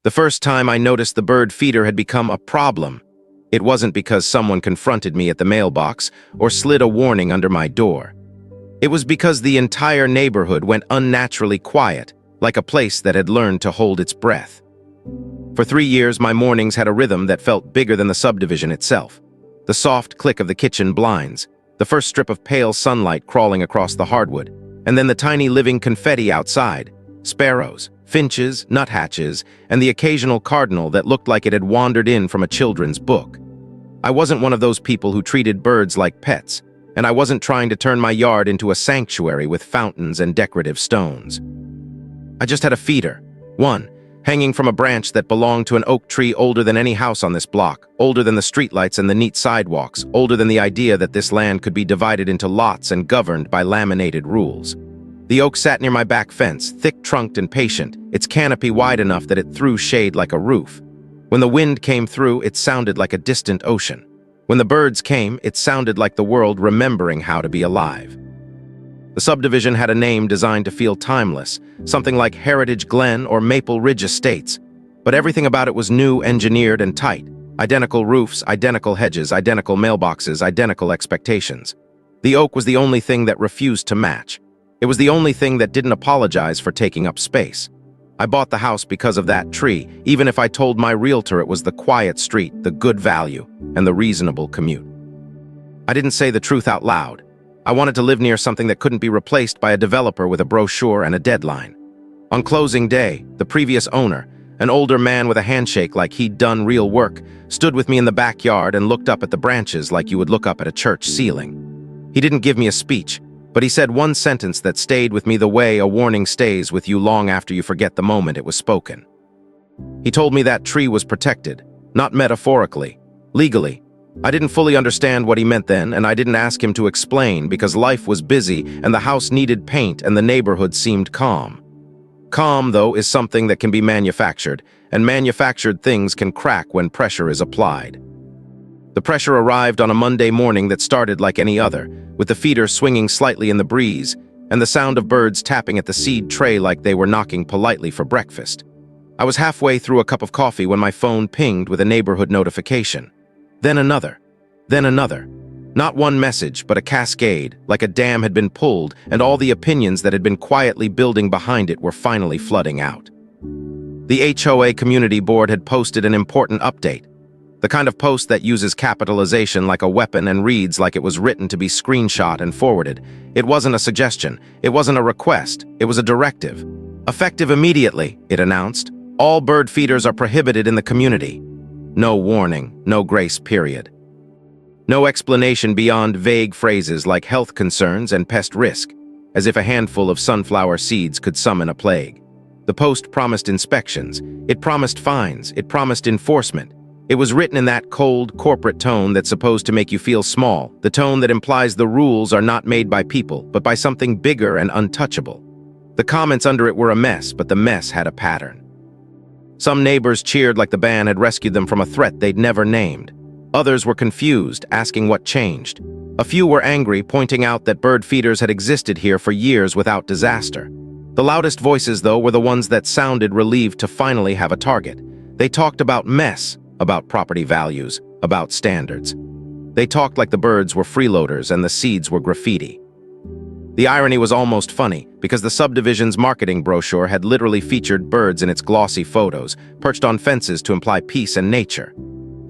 The first time I noticed the bird feeder had become a problem, it wasn't because someone confronted me at the mailbox or slid a warning under my door. It was because the entire neighborhood went unnaturally quiet, like a place that had learned to hold its breath. For 3 years, my mornings had a rhythm that felt bigger than the subdivision itself. The soft click of the kitchen blinds, the first strip of pale sunlight crawling across the hardwood, and then the tiny living confetti outside, sparrows, finches, nuthatches, and the occasional cardinal that looked like it had wandered in from a children's book. I wasn't one of those people who treated birds like pets, and I wasn't trying to turn my yard into a sanctuary with fountains and decorative stones. I just had a feeder, one, hanging from a branch that belonged to an oak tree older than any house on this block, older than the streetlights and the neat sidewalks, older than the idea that this land could be divided into lots and governed by laminated rules. The oak sat near my back fence, thick-trunked and patient, its canopy wide enough that it threw shade like a roof. When the wind came through, it sounded like a distant ocean. When the birds came, it sounded like the world remembering how to be alive. The subdivision had a name designed to feel timeless, something like Heritage Glen or Maple Ridge Estates, but everything about it was new, engineered, and tight. Identical roofs, identical hedges, identical mailboxes, identical expectations. The oak was the only thing that refused to match. It was the only thing that didn't apologize for taking up space. I bought the house because of that tree, even if I told my realtor it was the quiet street, the good value, and the reasonable commute. I didn't say the truth out loud. I wanted to live near something that couldn't be replaced by a developer with a brochure and a deadline. On closing day, the previous owner, an older man with a handshake like he'd done real work, stood with me in the backyard and looked up at the branches like you would look up at a church ceiling. He didn't give me a speech, but he said one sentence that stayed with me the way a warning stays with you long after you forget the moment it was spoken. He told me that tree was protected, not metaphorically, legally. I didn't fully understand what he meant then, and I didn't ask him to explain because life was busy and the house needed paint and the neighborhood seemed calm. Calm, though, is something that can be manufactured, and manufactured things can crack when pressure is applied. The pressure arrived on a Monday morning that started like any other, with the feeder swinging slightly in the breeze, and the sound of birds tapping at the seed tray like they were knocking politely for breakfast. I was halfway through a cup of coffee when my phone pinged with a neighborhood notification. Then another. Then another. Not one message, but a cascade, like a dam had been pulled, and all the opinions that had been quietly building behind it were finally flooding out. The HOA Community Board had posted an important update. The kind of post that uses capitalization like a weapon and reads like it was written to be screenshot and forwarded. It wasn't a suggestion. It wasn't a request. It was a directive. Effective immediately, it announced. All bird feeders are prohibited in the community. No warning, no grace period. No explanation beyond vague phrases like health concerns and pest risk, as if a handful of sunflower seeds could summon a plague. The post promised inspections. It promised fines. It promised enforcement. It was written in that cold, corporate tone that's supposed to make you feel small, the tone that implies the rules are not made by people, but by something bigger and untouchable. The comments under it were a mess, but the mess had a pattern. Some neighbors cheered like the ban had rescued them from a threat they'd never named. Others were confused, asking what changed. A few were angry, pointing out that bird feeders had existed here for years without disaster. The loudest voices, though, were the ones that sounded relieved to finally have a target. They talked about mess, about property values, about standards. They talked like the birds were freeloaders and the seeds were graffiti. The irony was almost funny, because the subdivision's marketing brochure had literally featured birds in its glossy photos, perched on fences to imply peace and nature.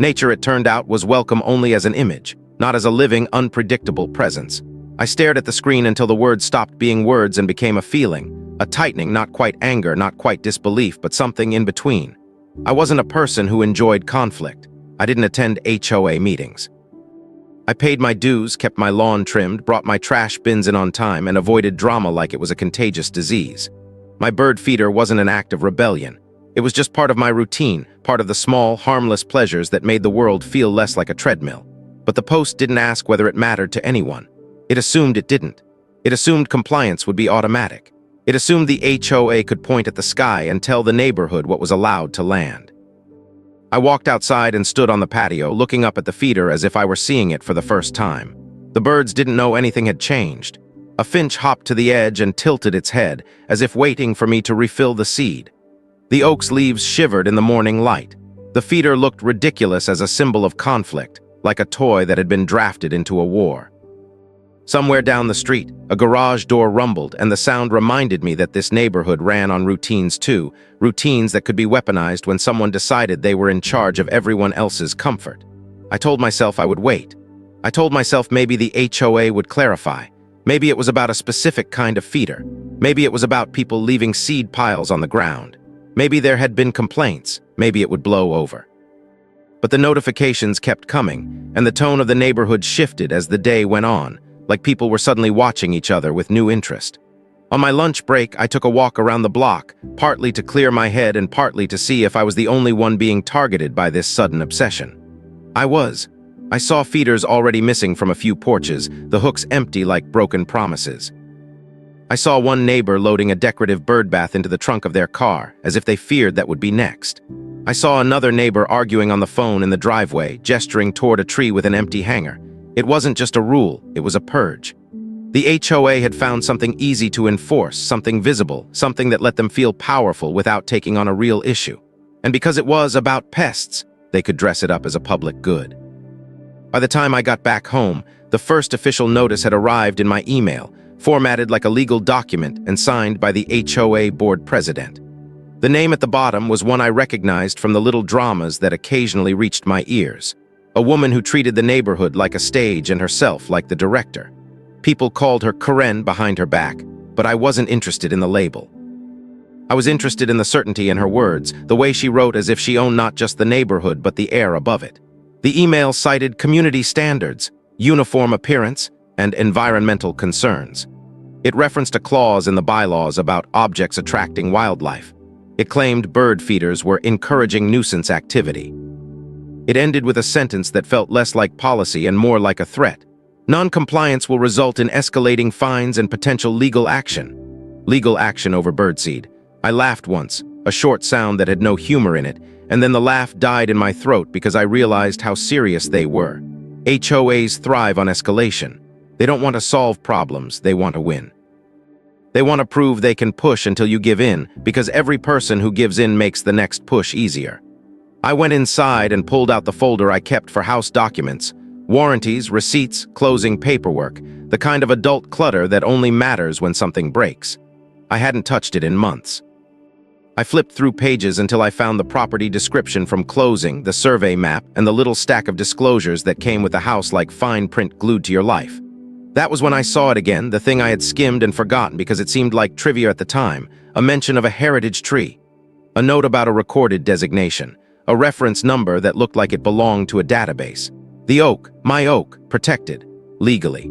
Nature, it turned out, was welcome only as an image, not as a living, unpredictable presence. I stared at the screen until the words stopped being words and became a feeling, a tightening, not quite anger, not quite disbelief, but something in between. I wasn't a person who enjoyed conflict. I didn't attend HOA meetings. I paid my dues, kept my lawn trimmed, brought my trash bins in on time, and avoided drama like it was a contagious disease. My bird feeder wasn't an act of rebellion. It was just part of my routine, part of the small, harmless pleasures that made the world feel less like a treadmill. But the post didn't ask whether it mattered to anyone. It assumed it didn't. It assumed compliance would be automatic. It assumed the HOA could point at the sky and tell the neighborhood what was allowed to land. I walked outside and stood on the patio, looking up at the feeder as if I were seeing it for the first time. The birds didn't know anything had changed. A finch hopped to the edge and tilted its head, as if waiting for me to refill the seed. The oak's leaves shivered in the morning light. The feeder looked ridiculous as a symbol of conflict, like a toy that had been drafted into a war. Somewhere down the street, a garage door rumbled, and the sound reminded me that this neighborhood ran on routines too, routines that could be weaponized when someone decided they were in charge of everyone else's comfort. I told myself I would wait. I told myself maybe the HOA would clarify. Maybe it was about a specific kind of feeder. Maybe it was about people leaving seed piles on the ground. Maybe there had been complaints. Maybe it would blow over. But the notifications kept coming, and the tone of the neighborhood shifted as the day went on, like people were suddenly watching each other with new interest. On my lunch break, I took a walk around the block, partly to clear my head and partly to see if I was the only one being targeted by this sudden obsession. I was. I saw feeders already missing from a few porches, the hooks empty like broken promises. I saw one neighbor loading a decorative bird bath into the trunk of their car, as if they feared that would be next. I saw another neighbor arguing on the phone in the driveway, gesturing toward a tree with an empty hanger. It wasn't just a rule, it was a purge. The HOA had found something easy to enforce, something visible, something that let them feel powerful without taking on a real issue. And because it was about pests, they could dress it up as a public good. By the time I got back home, the first official notice had arrived in my email, formatted like a legal document and signed by the HOA board president. The name at the bottom was one I recognized from the little dramas that occasionally reached my ears. A woman who treated the neighborhood like a stage and herself like the director. People called her Karen behind her back, but I wasn't interested in the label. I was interested in the certainty in her words, the way she wrote as if she owned not just the neighborhood but the air above it. The email cited community standards, uniform appearance, and environmental concerns. It referenced a clause in the bylaws about objects attracting wildlife. It claimed bird feeders were encouraging nuisance activity. It ended with a sentence that felt less like policy and more like a threat. Non-compliance will result in escalating fines and potential legal action. Legal action over birdseed. I laughed once, a short sound that had no humor in it, and then the laugh died in my throat because I realized how serious they were. HOAs thrive on escalation. They don't want to solve problems, they want to win. They want to prove they can push until you give in, because every person who gives in makes the next push easier. I went inside and pulled out the folder I kept for house documents, warranties, receipts, closing paperwork, the kind of adult clutter that only matters when something breaks. I hadn't touched it in months. I flipped through pages until I found the property description from closing, the survey map, and the little stack of disclosures that came with the house like fine print glued to your life. That was when I saw it again, the thing I had skimmed and forgotten because it seemed like trivia at the time, a mention of a heritage tree. A note about a recorded designation, a reference number that looked like it belonged to a database. The oak, my oak, protected, legally.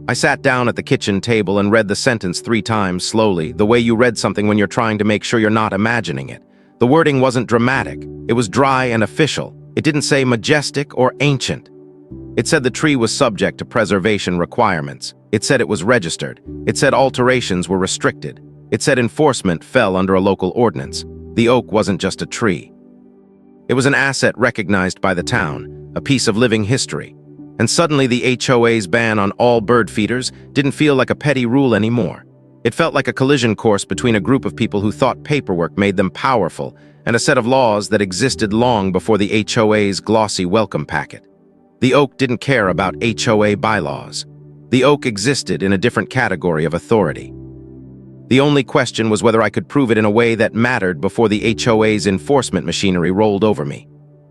I sat down at the kitchen table and read the sentence 3 times slowly, the way you read something when you're trying to make sure you're not imagining it. The wording wasn't dramatic, it was dry and official. It didn't say majestic or ancient. It said the tree was subject to preservation requirements. It said it was registered. It said alterations were restricted. It said enforcement fell under a local ordinance. The oak wasn't just a tree. It was an asset recognized by the town, a piece of living history. And suddenly the HOA's ban on all bird feeders didn't feel like a petty rule anymore. It felt like a collision course between a group of people who thought paperwork made them powerful and a set of laws that existed long before the HOA's glossy welcome packet. The oak didn't care about HOA bylaws. The oak existed in a different category of authority. The only question was whether I could prove it in a way that mattered before the HOA's enforcement machinery rolled over me.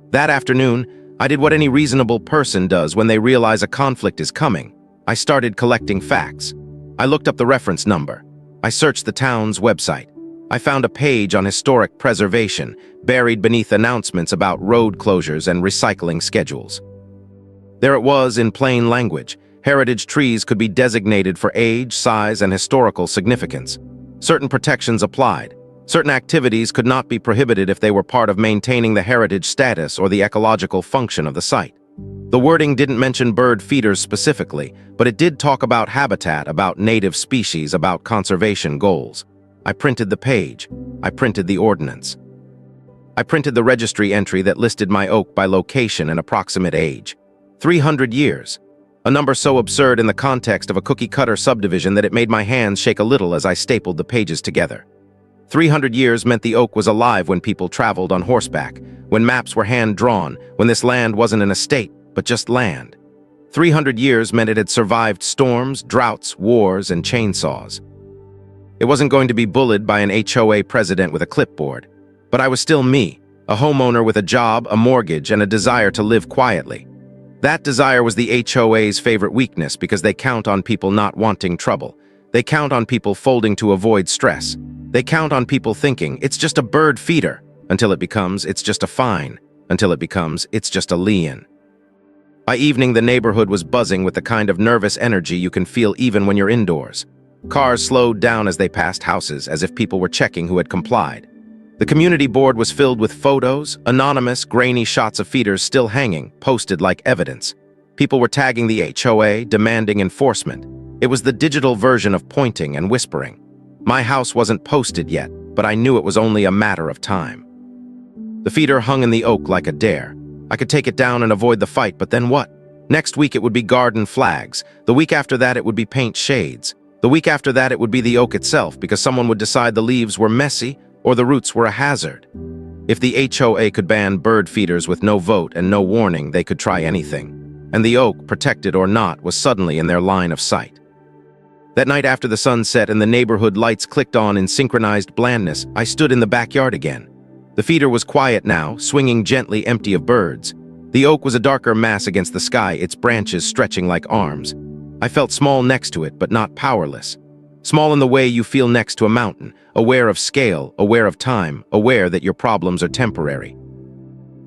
That afternoon, I did what any reasonable person does when they realize a conflict is coming. I started collecting facts. I looked up the reference number. I searched the town's website. I found a page on historic preservation, buried beneath announcements about road closures and recycling schedules. There it was in plain language. Heritage trees could be designated for age, size, and historical significance. Certain protections applied. Certain activities could not be prohibited if they were part of maintaining the heritage status or the ecological function of the site. The wording didn't mention bird feeders specifically, but it did talk about habitat, about native species, about conservation goals. I printed the page. I printed the ordinance. I printed the registry entry that listed my oak by location and approximate age. 300 years. A number so absurd in the context of a cookie-cutter subdivision that it made my hands shake a little as I stapled the pages together. 300 years meant the oak was alive when people traveled on horseback, when maps were hand-drawn, when this land wasn't an estate, but just land. 300 years meant it had survived storms, droughts, wars, and chainsaws. It wasn't going to be bullied by an HOA president with a clipboard, but I was still me, a homeowner with a job, a mortgage, and a desire to live quietly. That desire was the HOA's favorite weakness because they count on people not wanting trouble. They count on people folding to avoid stress. They count on people thinking, it's just a bird feeder, until it becomes, it's just a fine, until it becomes, it's just a lien. By evening, the neighborhood was buzzing with the kind of nervous energy you can feel even when you're indoors. Cars slowed down as they passed houses, as if people were checking who had complied. The community board was filled with photos, anonymous, grainy shots of feeders still hanging, posted like evidence. People were tagging the HOA, demanding enforcement. It was the digital version of pointing and whispering. My house wasn't posted yet, but I knew it was only a matter of time. The feeder hung in the oak like a dare. I could take it down and avoid the fight, but then what? Next week it would be garden flags. The week after that it would be paint shades. The week after that it would be the oak itself because someone would decide the leaves were messy or the roots were a hazard. If the HOA could ban bird feeders with no vote and no warning, they could try anything. And the oak, protected or not, was suddenly in their line of sight. That night after the sun set and the neighborhood lights clicked on in synchronized blandness, I stood in the backyard again. The feeder was quiet now, swinging gently empty of birds. The oak was a darker mass against the sky, its branches stretching like arms. I felt small next to it, but not powerless. Small in the way you feel next to a mountain, aware of scale, aware of time, aware that your problems are temporary.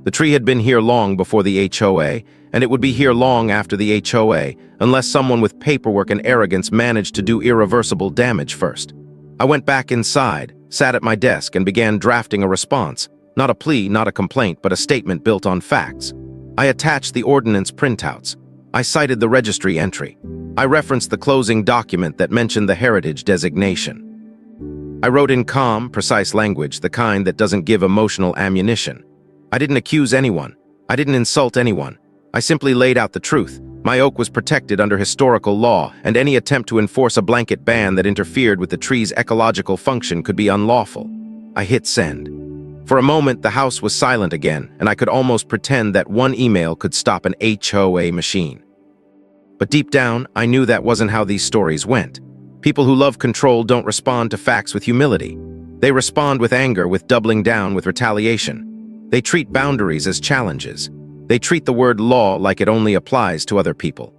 The tree had been here long before the HOA, and it would be here long after the HOA, unless someone with paperwork and arrogance managed to do irreversible damage first. I went back inside, sat at my desk, and began drafting a response. Not a plea, not a complaint, but a statement built on facts. I attached the ordinance printouts. I cited the registry entry. I referenced the closing document that mentioned the heritage designation. I wrote in calm, precise language, the kind that doesn't give emotional ammunition. I didn't accuse anyone. I didn't insult anyone. I simply laid out the truth. My oak was protected under historical law, and any attempt to enforce a blanket ban that interfered with the tree's ecological function could be unlawful. I hit send. For a moment, the house was silent again, and I could almost pretend that one email could stop an HOA machine. But deep down, I knew that wasn't how these stories went. People who love control don't respond to facts with humility. They respond with anger, with doubling down, with retaliation. They treat boundaries as challenges. They treat the word law like it only applies to other people.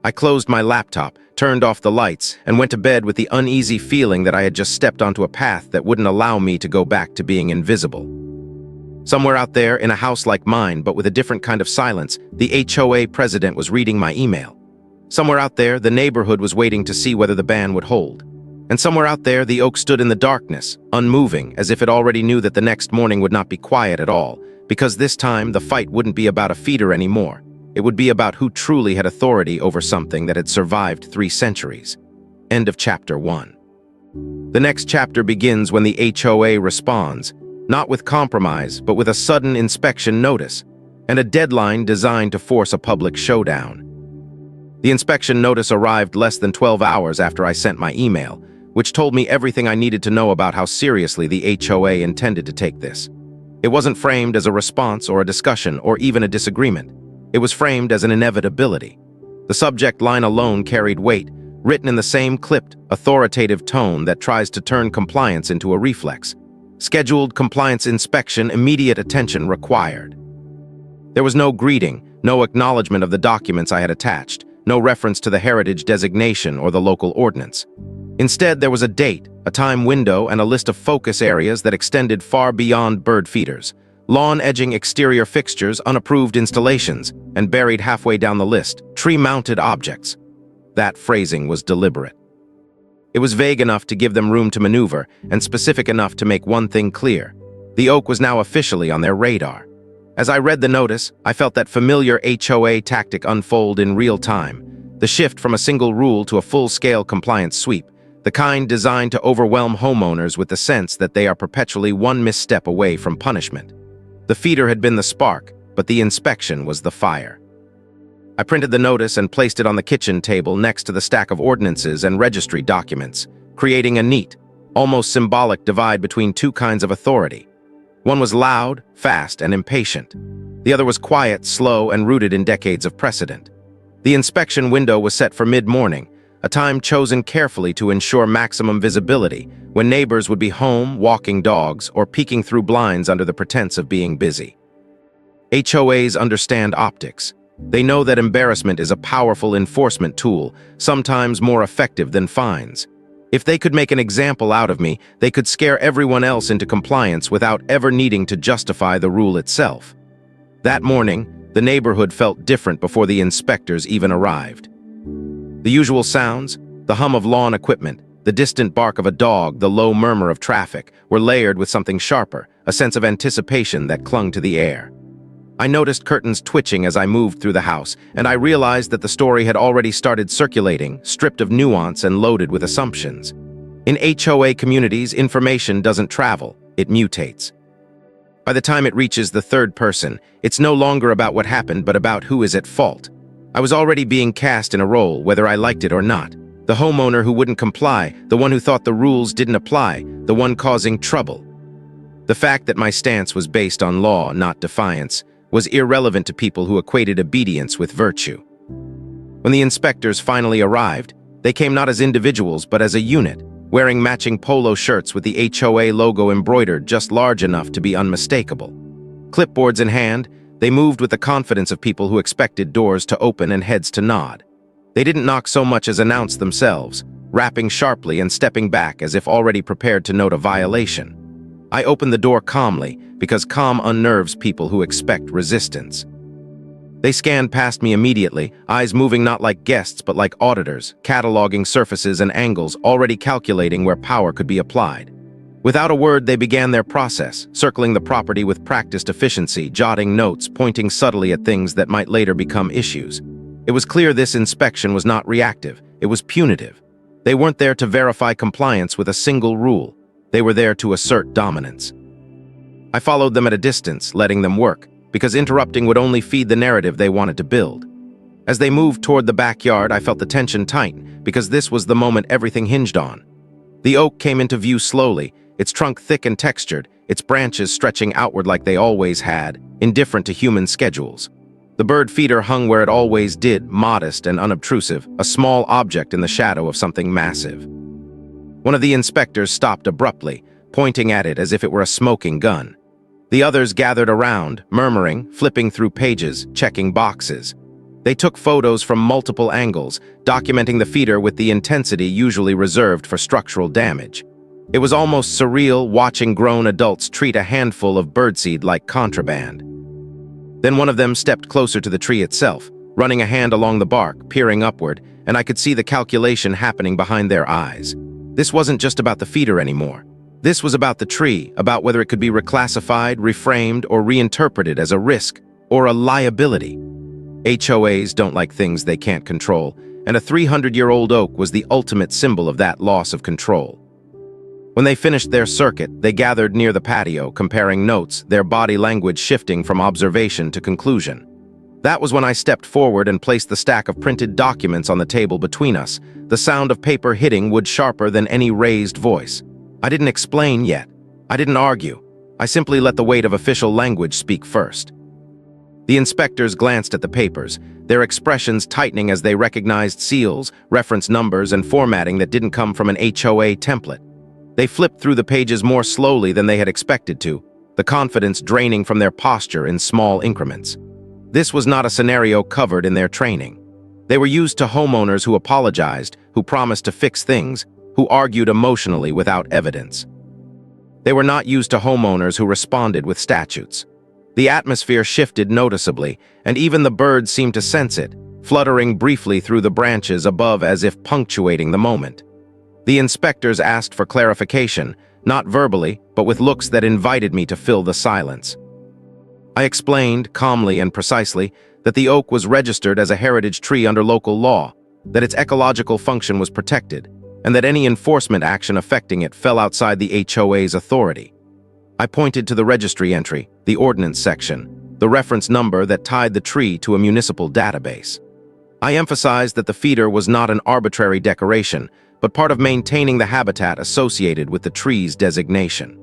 I closed my laptop, turned off the lights, and went to bed with the uneasy feeling that I had just stepped onto a path that wouldn't allow me to go back to being invisible. Somewhere out there, in a house like mine, but with a different kind of silence, the HOA president was reading my email. Somewhere out there, the neighborhood was waiting to see whether the ban would hold. And somewhere out there, the oak stood in the darkness, unmoving, as if it already knew that the next morning would not be quiet at all, because this time the fight wouldn't be about a feeder anymore. It would be about who truly had authority over something that had survived 3 centuries. End of chapter 1. The next chapter begins when the HOA responds, not with compromise, but with a sudden inspection notice, and a deadline designed to force a public showdown. The inspection notice arrived less than 12 hours after I sent my email, which told me everything I needed to know about how seriously the HOA intended to take this. It wasn't framed as a response or a discussion or even a disagreement. It was framed as an inevitability. The subject line alone carried weight, written in the same clipped, authoritative tone that tries to turn compliance into a reflex. Scheduled compliance inspection, immediate attention required. There was no greeting, no acknowledgement of the documents I had attached, no reference to the heritage designation or the local ordinance. Instead, there was a date, a time window, and a list of focus areas that extended far beyond bird feeders. Lawn edging exterior fixtures, unapproved installations, and buried halfway down the list, tree-mounted objects. That phrasing was deliberate. It was vague enough to give them room to maneuver, and specific enough to make one thing clear. The oak was now officially on their radar. As I read the notice, I felt that familiar HOA tactic unfold in real time. The shift from a single rule to a full-scale compliance sweep, the kind designed to overwhelm homeowners with the sense that they are perpetually one misstep away from punishment. The feeder had been the spark, but the inspection was the fire. I printed the notice and placed it on the kitchen table next to the stack of ordinances and registry documents, creating a neat, almost symbolic divide between two kinds of authority. One was loud, fast, and impatient. The other was quiet, slow, and rooted in decades of precedent. The inspection window was set for mid-morning, a time chosen carefully to ensure maximum visibility, when neighbors would be home, walking dogs, or peeking through blinds under the pretense of being busy. HOAs understand optics. They know that embarrassment is a powerful enforcement tool, sometimes more effective than fines. If they could make an example out of me, they could scare everyone else into compliance without ever needing to justify the rule itself. That morning, the neighborhood felt different before the inspectors even arrived. The usual sounds, the hum of lawn equipment, the distant bark of a dog, the low murmur of traffic, were layered with something sharper, a sense of anticipation that clung to the air. I noticed curtains twitching as I moved through the house, and I realized that the story had already started circulating, stripped of nuance and loaded with assumptions. In HOA communities, information doesn't travel, it mutates. By the time it reaches the third person, it's no longer about what happened, but about who is at fault. I was already being cast in a role, whether I liked it or not. The homeowner who wouldn't comply, the one who thought the rules didn't apply, the one causing trouble. The fact that my stance was based on law, not defiance, was irrelevant to people who equated obedience with virtue. When the inspectors finally arrived, they came not as individuals but as a unit, wearing matching polo shirts with the HOA logo embroidered just large enough to be unmistakable. Clipboards in hand, they moved with the confidence of people who expected doors to open and heads to nod. They didn't knock so much as announce themselves, rapping sharply and stepping back as if already prepared to note a violation. I opened the door calmly, because calm unnerves people who expect resistance. They scanned past me immediately, eyes moving not like guests but like auditors, cataloging surfaces and angles, already calculating where power could be applied. Without a word, they began their process, circling the property with practiced efficiency, jotting notes, pointing subtly at things that might later become issues. It was clear this inspection was not reactive, it was punitive. They weren't there to verify compliance with a single rule. They were there to assert dominance. I followed them at a distance, letting them work, because interrupting would only feed the narrative they wanted to build. As they moved toward the backyard, I felt the tension tighten, because this was the moment everything hinged on. The oak came into view slowly, its trunk thick and textured, its branches stretching outward like they always had, indifferent to human schedules. The bird feeder hung where it always did, modest and unobtrusive, a small object in the shadow of something massive. One of the inspectors stopped abruptly, pointing at it as if it were a smoking gun. The others gathered around, murmuring, flipping through pages, checking boxes. They took photos from multiple angles, documenting the feeder with the intensity usually reserved for structural damage. It was almost surreal watching grown adults treat a handful of birdseed like contraband. Then one of them stepped closer to the tree itself, running a hand along the bark, peering upward, and I could see the calculation happening behind their eyes. This wasn't just about the feeder anymore. This was about the tree, about whether it could be reclassified, reframed, or reinterpreted as a risk or a liability. HOAs don't like things they can't control, and a 300-year-old oak was the ultimate symbol of that loss of control. When they finished their circuit, they gathered near the patio, comparing notes, their body language shifting from observation to conclusion. That was when I stepped forward and placed the stack of printed documents on the table between us, the sound of paper hitting wood sharper than any raised voice. I didn't explain yet. I didn't argue. I simply let the weight of official language speak first. The inspectors glanced at the papers, their expressions tightening as they recognized seals, reference numbers, and formatting that didn't come from an HOA template. They flipped through the pages more slowly than they had expected to, the confidence draining from their posture in small increments. This was not a scenario covered in their training. They were used to homeowners who apologized, who promised to fix things, who argued emotionally without evidence. They were not used to homeowners who responded with statutes. The atmosphere shifted noticeably, and even the birds seemed to sense it, fluttering briefly through the branches above as if punctuating the moment. The inspectors asked for clarification, not verbally, but with looks that invited me to fill the silence. I explained, calmly and precisely, that the oak was registered as a heritage tree under local law, that its ecological function was protected, and that any enforcement action affecting it fell outside the HOA's authority. I pointed to the registry entry, the ordinance section, the reference number that tied the tree to a municipal database. I emphasized that the feeder was not an arbitrary decoration, but part of maintaining the habitat associated with the tree's designation.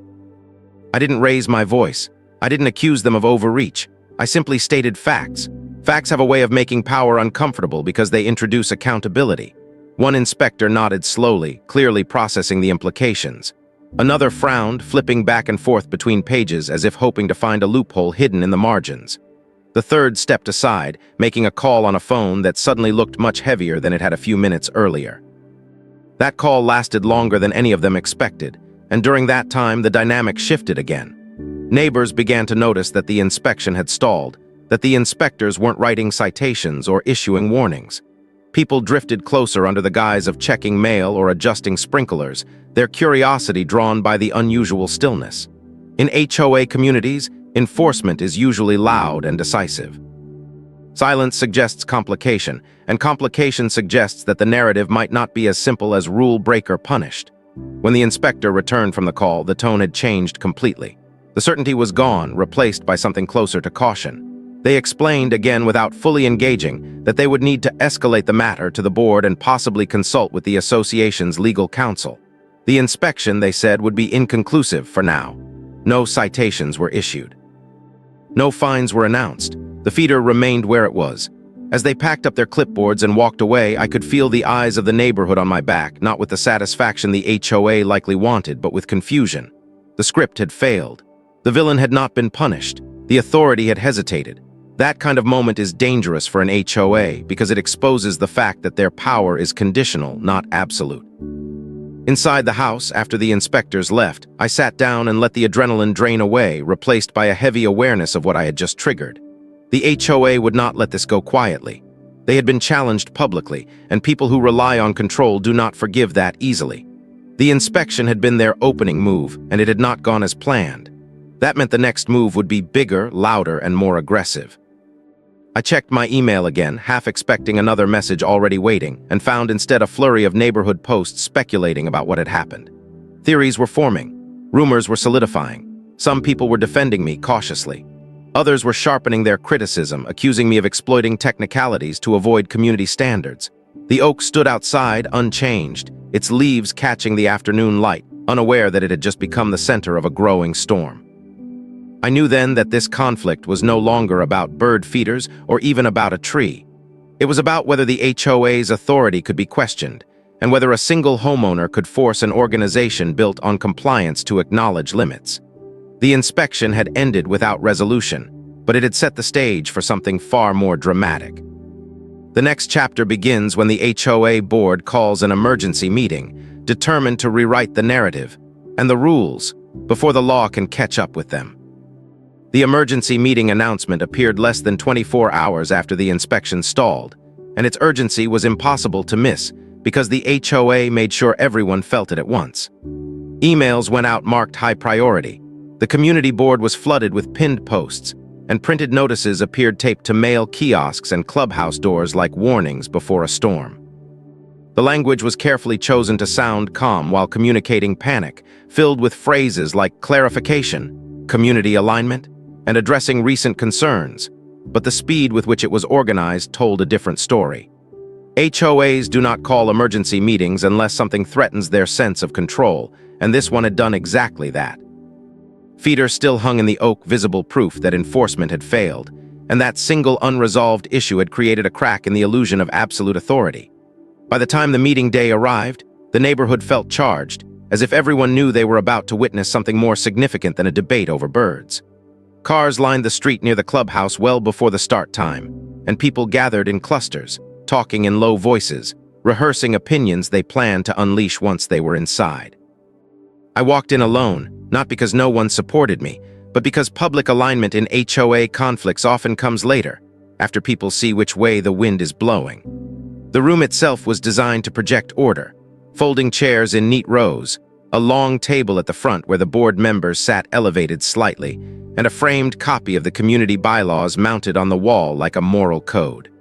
I didn't raise my voice. I didn't accuse them of overreach. I simply stated facts. Facts have a way of making power uncomfortable because they introduce accountability. One inspector nodded slowly, clearly processing the implications. Another frowned, flipping back and forth between pages as if hoping to find a loophole hidden in the margins. The third stepped aside, making a call on a phone that suddenly looked much heavier than it had a few minutes earlier. That call lasted longer than any of them expected, and during that time the dynamic shifted again. Neighbors began to notice that the inspection had stalled, that the inspectors weren't writing citations or issuing warnings. People drifted closer under the guise of checking mail or adjusting sprinklers, their curiosity drawn by the unusual stillness. In HOA communities, enforcement is usually loud and decisive. Silence suggests complication, and complication suggests that the narrative might not be as simple as rule breaker punished. When the inspector returned from the call, the tone had changed completely. The certainty was gone, replaced by something closer to caution. They explained, again without fully engaging, that they would need to escalate the matter to the board and possibly consult with the association's legal counsel. The inspection, they said, would be inconclusive for now. No citations were issued. No fines were announced. The feeder remained where it was. As they packed up their clipboards and walked away, I could feel the eyes of the neighborhood on my back, not with the satisfaction the HOA likely wanted, but with confusion. The script had failed. The villain had not been punished. The authority had hesitated. That kind of moment is dangerous for an HOA because it exposes the fact that their power is conditional, not absolute. Inside the house, after the inspectors left, I sat down and let the adrenaline drain away, replaced by a heavy awareness of what I had just triggered. The HOA would not let this go quietly. They had been challenged publicly, and people who rely on control do not forgive that easily. The inspection had been their opening move, and it had not gone as planned. That meant the next move would be bigger, louder, and more aggressive. I checked my email again, half expecting another message already waiting, and found instead a flurry of neighborhood posts speculating about what had happened. Theories were forming. Rumors were solidifying. Some people were defending me cautiously. Others were sharpening their criticism, accusing me of exploiting technicalities to avoid community standards. The oak stood outside, unchanged, its leaves catching the afternoon light, unaware that it had just become the center of a growing storm. I knew then that this conflict was no longer about bird feeders or even about a tree. It was about whether the HOA's authority could be questioned, and whether a single homeowner could force an organization built on compliance to acknowledge limits. The inspection had ended without resolution, but it had set the stage for something far more dramatic. The next chapter begins when the HOA board calls an emergency meeting, determined to rewrite the narrative and the rules before the law can catch up with them. The emergency meeting announcement appeared less than 24 hours after the inspection stalled, and its urgency was impossible to miss because the HOA made sure everyone felt it at once. Emails went out marked high priority. The community board was flooded with pinned posts, and printed notices appeared taped to mail kiosks and clubhouse doors like warnings before a storm. The language was carefully chosen to sound calm while communicating panic, filled with phrases like clarification, community alignment, and addressing recent concerns, but the speed with which it was organized told a different story. HOAs do not call emergency meetings unless something threatens their sense of control, and this one had done exactly that. Feeders still hung in the oak, visible proof that enforcement had failed, and that single unresolved issue had created a crack in the illusion of absolute authority. By the time the meeting day arrived, the neighborhood felt charged, as if everyone knew they were about to witness something more significant than a debate over birds. Cars lined the street near the clubhouse well before the start time, and people gathered in clusters, talking in low voices, rehearsing opinions they planned to unleash once they were inside. I walked in alone, not because no one supported me, but because public alignment in HOA conflicts often comes later, after people see which way the wind is blowing. The room itself was designed to project order, folding chairs in neat rows, a long table at the front where the board members sat elevated slightly, and a framed copy of the community bylaws mounted on the wall like a moral code.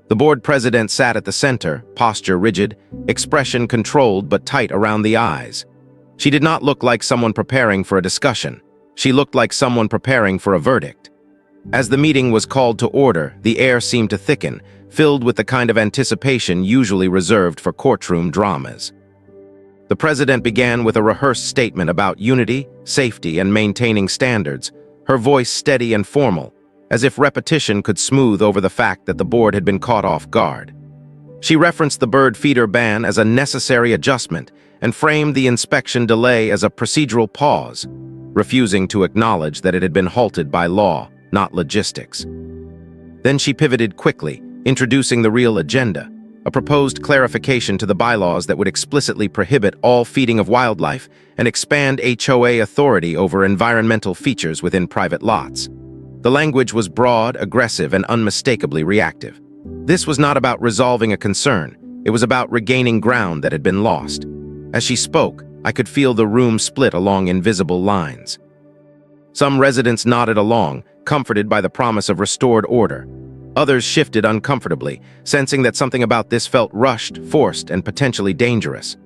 The board president sat at the center, posture rigid, expression controlled but tight around the eyes. She did not look like someone preparing for a discussion. She looked like someone preparing for a verdict. As the meeting was called to order, the air seemed to thicken, filled with the kind of anticipation usually reserved for courtroom dramas. The president began with a rehearsed statement about unity, safety, and maintaining standards, her voice steady and formal, as if repetition could smooth over the fact that the board had been caught off guard. She referenced the bird feeder ban as a necessary adjustment and framed the inspection delay as a procedural pause, refusing to acknowledge that it had been halted by law, not logistics. Then she pivoted quickly, introducing the real agenda, a proposed clarification to the bylaws that would explicitly prohibit all feeding of wildlife and expand HOA authority over environmental features within private lots. The language was broad, aggressive, and unmistakably reactive. This was not about resolving a concern, it was about regaining ground that had been lost. As she spoke, I could feel the room split along invisible lines. Some residents nodded along, comforted by the promise of restored order. Others shifted uncomfortably, sensing that something about this felt rushed, forced, and potentially dangerous.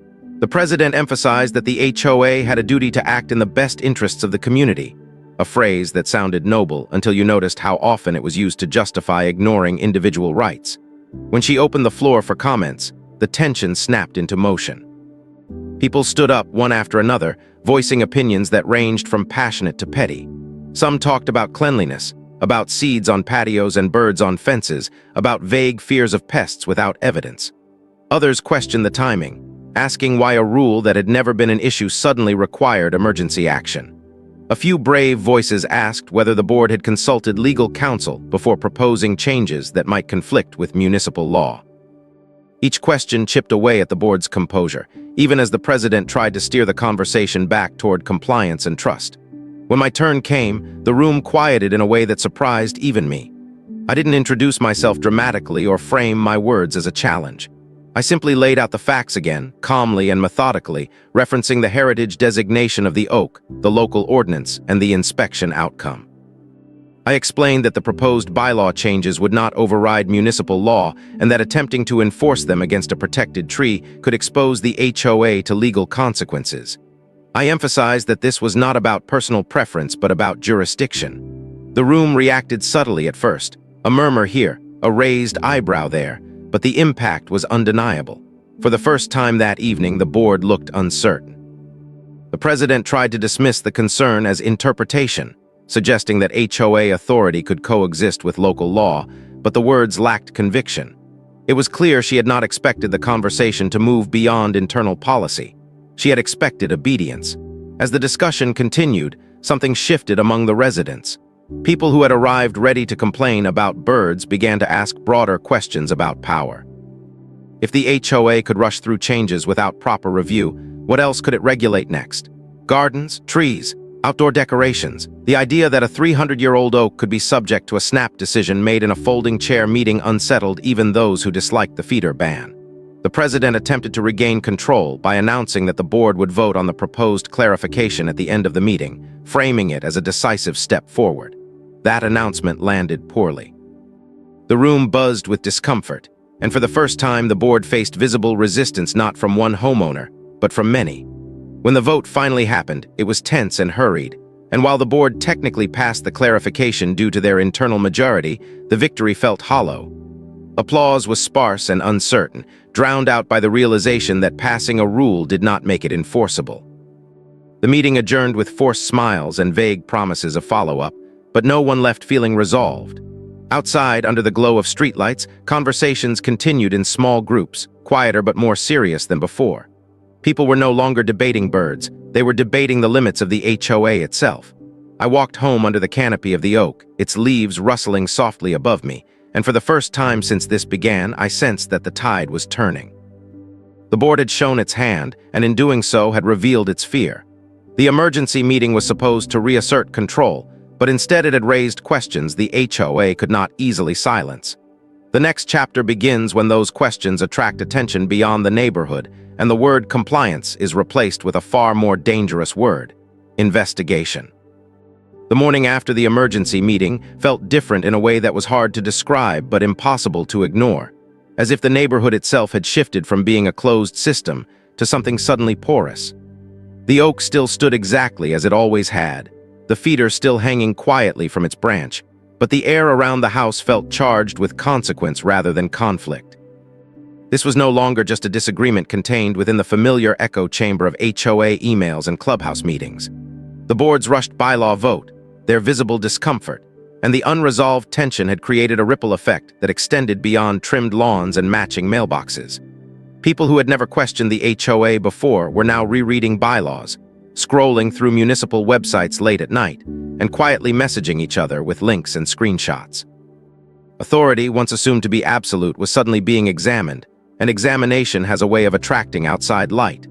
The president emphasized that the HOA had a duty to act in the best interests of the community, a phrase that sounded noble until you noticed how often it was used to justify ignoring individual rights. When she opened the floor for comments, the tension snapped into motion. People stood up one after another, voicing opinions that ranged from passionate to petty. Some talked about cleanliness, about seeds on patios and birds on fences, about vague fears of pests without evidence. Others questioned the timing, asking why a rule that had never been an issue suddenly required emergency action. A few brave voices asked whether the board had consulted legal counsel before proposing changes that might conflict with municipal law. Each question chipped away at the board's composure, even as the president tried to steer the conversation back toward compliance and trust. When my turn came, the room quieted in a way that surprised even me. I didn't introduce myself dramatically or frame my words as a challenge. I simply laid out the facts again, calmly and methodically, referencing the heritage designation of the oak, the local ordinance, and the inspection outcome. I explained that the proposed bylaw changes would not override municipal law and that attempting to enforce them against a protected tree could expose the HOA to legal consequences. I emphasized that this was not about personal preference but about jurisdiction. The room reacted subtly at first, a murmur here, a raised eyebrow there, but the impact was undeniable. For the first time that evening, the board looked uncertain. The president tried to dismiss the concern as interpretation, suggesting that HOA authority could coexist with local law, but the words lacked conviction. It was clear she had not expected the conversation to move beyond internal policy. She had expected obedience. As the discussion continued, something shifted among the residents. People who had arrived ready to complain about birds began to ask broader questions about power. If the HOA could rush through changes without proper review, what else could it regulate next? Gardens, trees, outdoor decorations. The idea that a 300-year-old oak could be subject to a snap decision made in a folding chair meeting unsettled even those who disliked the feeder ban. The president attempted to regain control by announcing that the board would vote on the proposed clarification at the end of the meeting, framing it as a decisive step forward. That announcement landed poorly. The room buzzed with discomfort, and for the first time the board faced visible resistance not from one homeowner, but from many. When the vote finally happened, it was tense and hurried, and while the board technically passed the clarification due to their internal majority, the victory felt hollow. Applause was sparse and uncertain, drowned out by the realization that passing a rule did not make it enforceable. The meeting adjourned with forced smiles and vague promises of follow-up, but no one left feeling resolved. Outside, under the glow of streetlights, conversations continued in small groups, quieter but more serious than before. People were no longer debating birds, they were debating the limits of the HOA itself. I walked home under the canopy of the oak, its leaves rustling softly above me, and for the first time since this began, I sensed that the tide was turning. The board had shown its hand, and in doing so had revealed its fear. The emergency meeting was supposed to reassert control, but instead it had raised questions the HOA could not easily silence. The next chapter begins when those questions attract attention beyond the neighborhood, and the word compliance is replaced with a far more dangerous word: investigation. The morning after the emergency meeting felt different in a way that was hard to describe but impossible to ignore, as if the neighborhood itself had shifted from being a closed system to something suddenly porous. The oak still stood exactly as it always had, the feeder still hanging quietly from its branch, but the air around the house felt charged with consequence rather than conflict. This was no longer just a disagreement contained within the familiar echo chamber of HOA emails and clubhouse meetings. The board's rushed bylaw vote, their visible discomfort, and the unresolved tension had created a ripple effect that extended beyond trimmed lawns and matching mailboxes. People who had never questioned the HOA before were now rereading bylaws, scrolling through municipal websites late at night, and quietly messaging each other with links and screenshots. Authority, once assumed to be absolute, was suddenly being examined, and examination has a way of attracting outside light.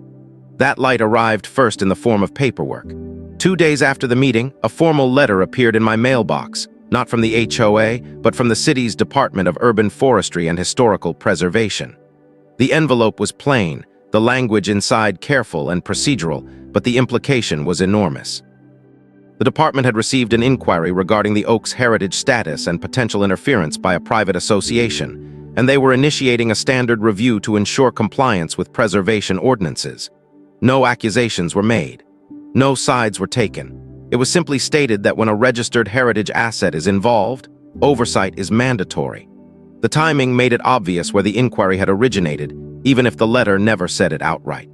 That light arrived first in the form of paperwork. 2 days after the meeting, a formal letter appeared in my mailbox, not from the HOA, but from the city's Department of Urban Forestry and Historical Preservation. The envelope was plain, the language inside careful and procedural, but the implication was enormous. The department had received an inquiry regarding the oak's heritage status and potential interference by a private association, and they were initiating a standard review to ensure compliance with preservation ordinances. No accusations were made. No sides were taken. It was simply stated that when a registered heritage asset is involved, oversight is mandatory. The timing made it obvious where the inquiry had originated, even if the letter never said it outright.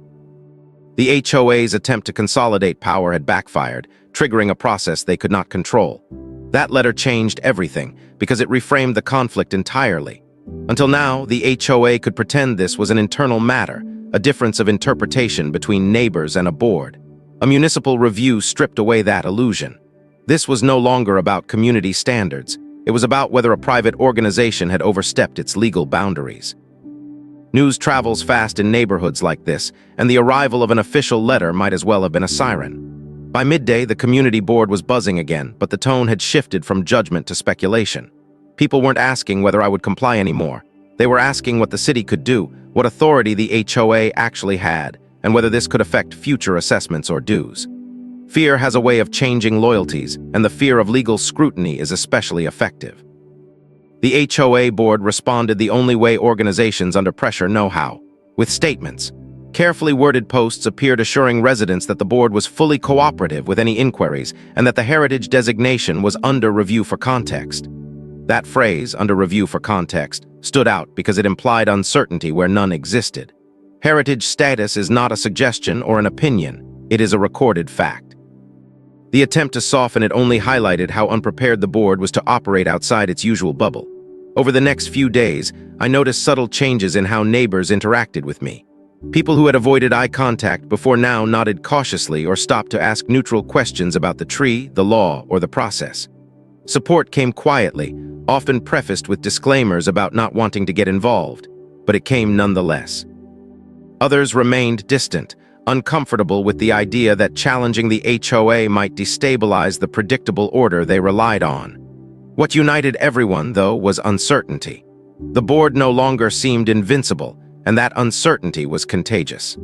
The HOA's attempt to consolidate power had backfired, triggering a process they could not control. That letter changed everything because it reframed the conflict entirely. Until now, the HOA could pretend this was an internal matter, a difference of interpretation between neighbors and a board. A municipal review stripped away that illusion. This was no longer about community standards. It was about whether a private organization had overstepped its legal boundaries. News travels fast in neighborhoods like this, and the arrival of an official letter might as well have been a siren. By midday, the community board was buzzing again, but the tone had shifted from judgment to speculation. People weren't asking whether I would comply anymore. They were asking what the city could do, what authority the HOA actually had, and whether this could affect future assessments or dues. Fear has a way of changing loyalties, and the fear of legal scrutiny is especially effective. The HOA board responded the only way organizations under pressure know how, with statements. Carefully worded posts appeared assuring residents that the board was fully cooperative with any inquiries and that the heritage designation was under review for context. That phrase, under review for context, stood out because it implied uncertainty where none existed. Heritage status is not a suggestion or an opinion, it is a recorded fact. The attempt to soften it only highlighted how unprepared the board was to operate outside its usual bubble. Over the next few days, I noticed subtle changes in how neighbors interacted with me. People who had avoided eye contact before now nodded cautiously or stopped to ask neutral questions about the tree, the law, or the process. Support came quietly, often prefaced with disclaimers about not wanting to get involved, but it came nonetheless. Others remained distant, uncomfortable with the idea that challenging the HOA might destabilize the predictable order they relied on. What united everyone, though, was uncertainty. The board no longer seemed invincible, and that uncertainty was contagious.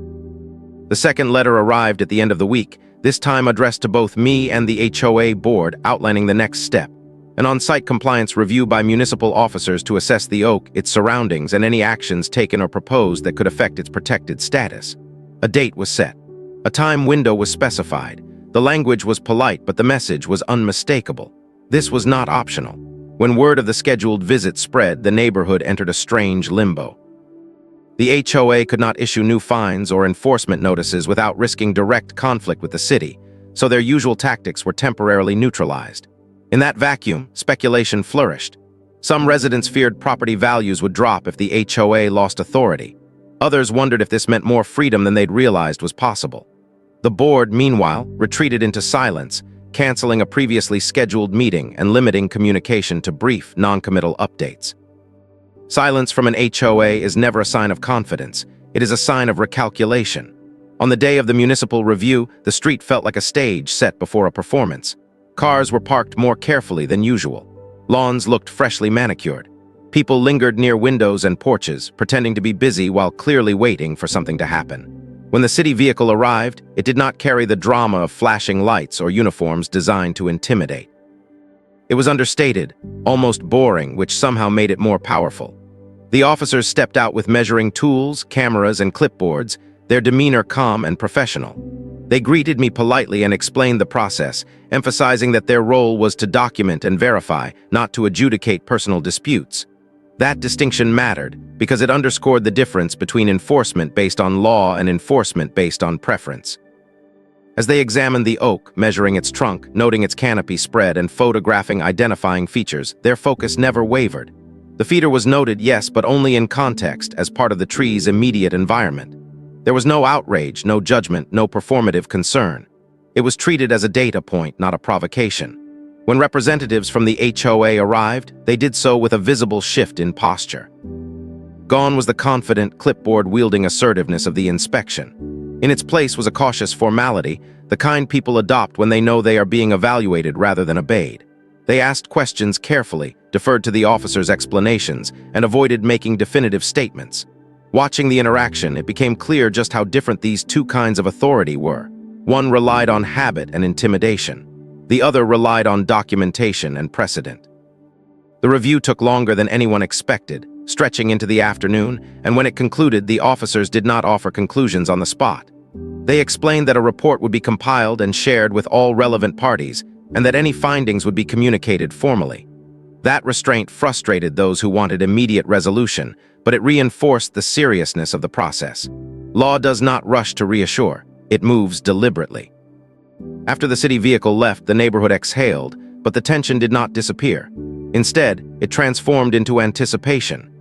The second letter arrived at the end of the week, this time addressed to both me and the HOA board, outlining the next step: an on-site compliance review by municipal officers to assess the oak, its surroundings, and any actions taken or proposed that could affect its protected status. A date was set. A time window was specified. The language was polite, but the message was unmistakable. This was not optional. When word of the scheduled visit spread, the neighborhood entered a strange limbo. The HOA could not issue new fines or enforcement notices without risking direct conflict with the city, so their usual tactics were temporarily neutralized. In that vacuum, speculation flourished. Some residents feared property values would drop if the HOA lost authority. Others wondered if this meant more freedom than they'd realized was possible. The board, meanwhile, retreated into silence, canceling a previously scheduled meeting and limiting communication to brief, non-committal updates. Silence from an HOA is never a sign of confidence. It is a sign of recalculation. On the day of the municipal review, the street felt like a stage set before a performance. Cars were parked more carefully than usual. Lawns looked freshly manicured. People lingered near windows and porches, pretending to be busy while clearly waiting for something to happen. When the city vehicle arrived, it did not carry the drama of flashing lights or uniforms designed to intimidate. It was understated, almost boring, which somehow made it more powerful. The officers stepped out with measuring tools, cameras, and clipboards, their demeanor calm and professional. They greeted me politely and explained the process, emphasizing that their role was to document and verify, not to adjudicate personal disputes. That distinction mattered because it underscored the difference between enforcement based on law and enforcement based on preference. As they examined the oak, measuring its trunk, noting its canopy spread, and photographing identifying features, their focus never wavered. The feeder was noted, yes, but only in context, as part of the tree's immediate environment. There was no outrage, no judgment, no performative concern. It was treated as a data point, not a provocation. When representatives from the HOA arrived, they did so with a visible shift in posture. Gone was the confident, clipboard-wielding assertiveness of the inspection. In its place was a cautious formality, the kind people adopt when they know they are being evaluated rather than obeyed. They asked questions carefully, deferred to the officer's explanations, and avoided making definitive statements. Watching the interaction, it became clear just how different these two kinds of authority were. One relied on habit and intimidation. The other relied on documentation and precedent. The review took longer than anyone expected, stretching into the afternoon, and when it concluded, the officers did not offer conclusions on the spot. They explained that a report would be compiled and shared with all relevant parties, and that any findings would be communicated formally. That restraint frustrated those who wanted immediate resolution, but it reinforced the seriousness of the process. Law does not rush to reassure, it moves deliberately. After the city vehicle left, the neighborhood exhaled, but the tension did not disappear. Instead, it transformed into anticipation.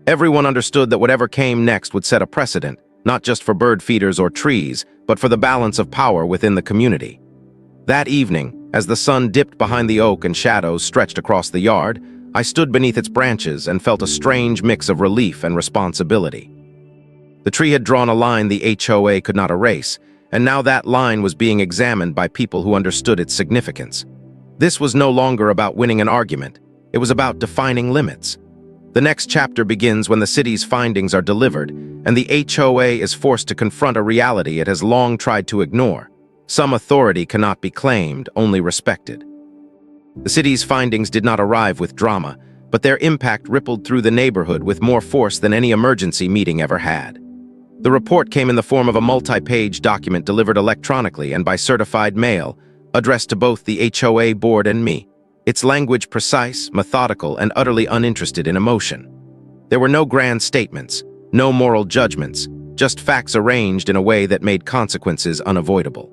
Everyone understood that whatever came next would set a precedent, not just for bird feeders or trees, but for the balance of power within the community. That evening, as the sun dipped behind the oak and shadows stretched across the yard, I stood beneath its branches and felt a strange mix of relief and responsibility. The tree had drawn a line the HOA could not erase, and now that line was being examined by people who understood its significance. This was no longer about winning an argument, it was about defining limits. The next chapter begins when the city's findings are delivered, and the HOA is forced to confront a reality it has long tried to ignore. Some authority cannot be claimed, only respected. The city's findings did not arrive with drama, but their impact rippled through the neighborhood with more force than any emergency meeting ever had. The report came in the form of a multi-page document delivered electronically and by certified mail, addressed to both the HOA board and me. Its language precise, methodical, and utterly uninterested in emotion. There were no grand statements, no moral judgments, just facts arranged in a way that made consequences unavoidable.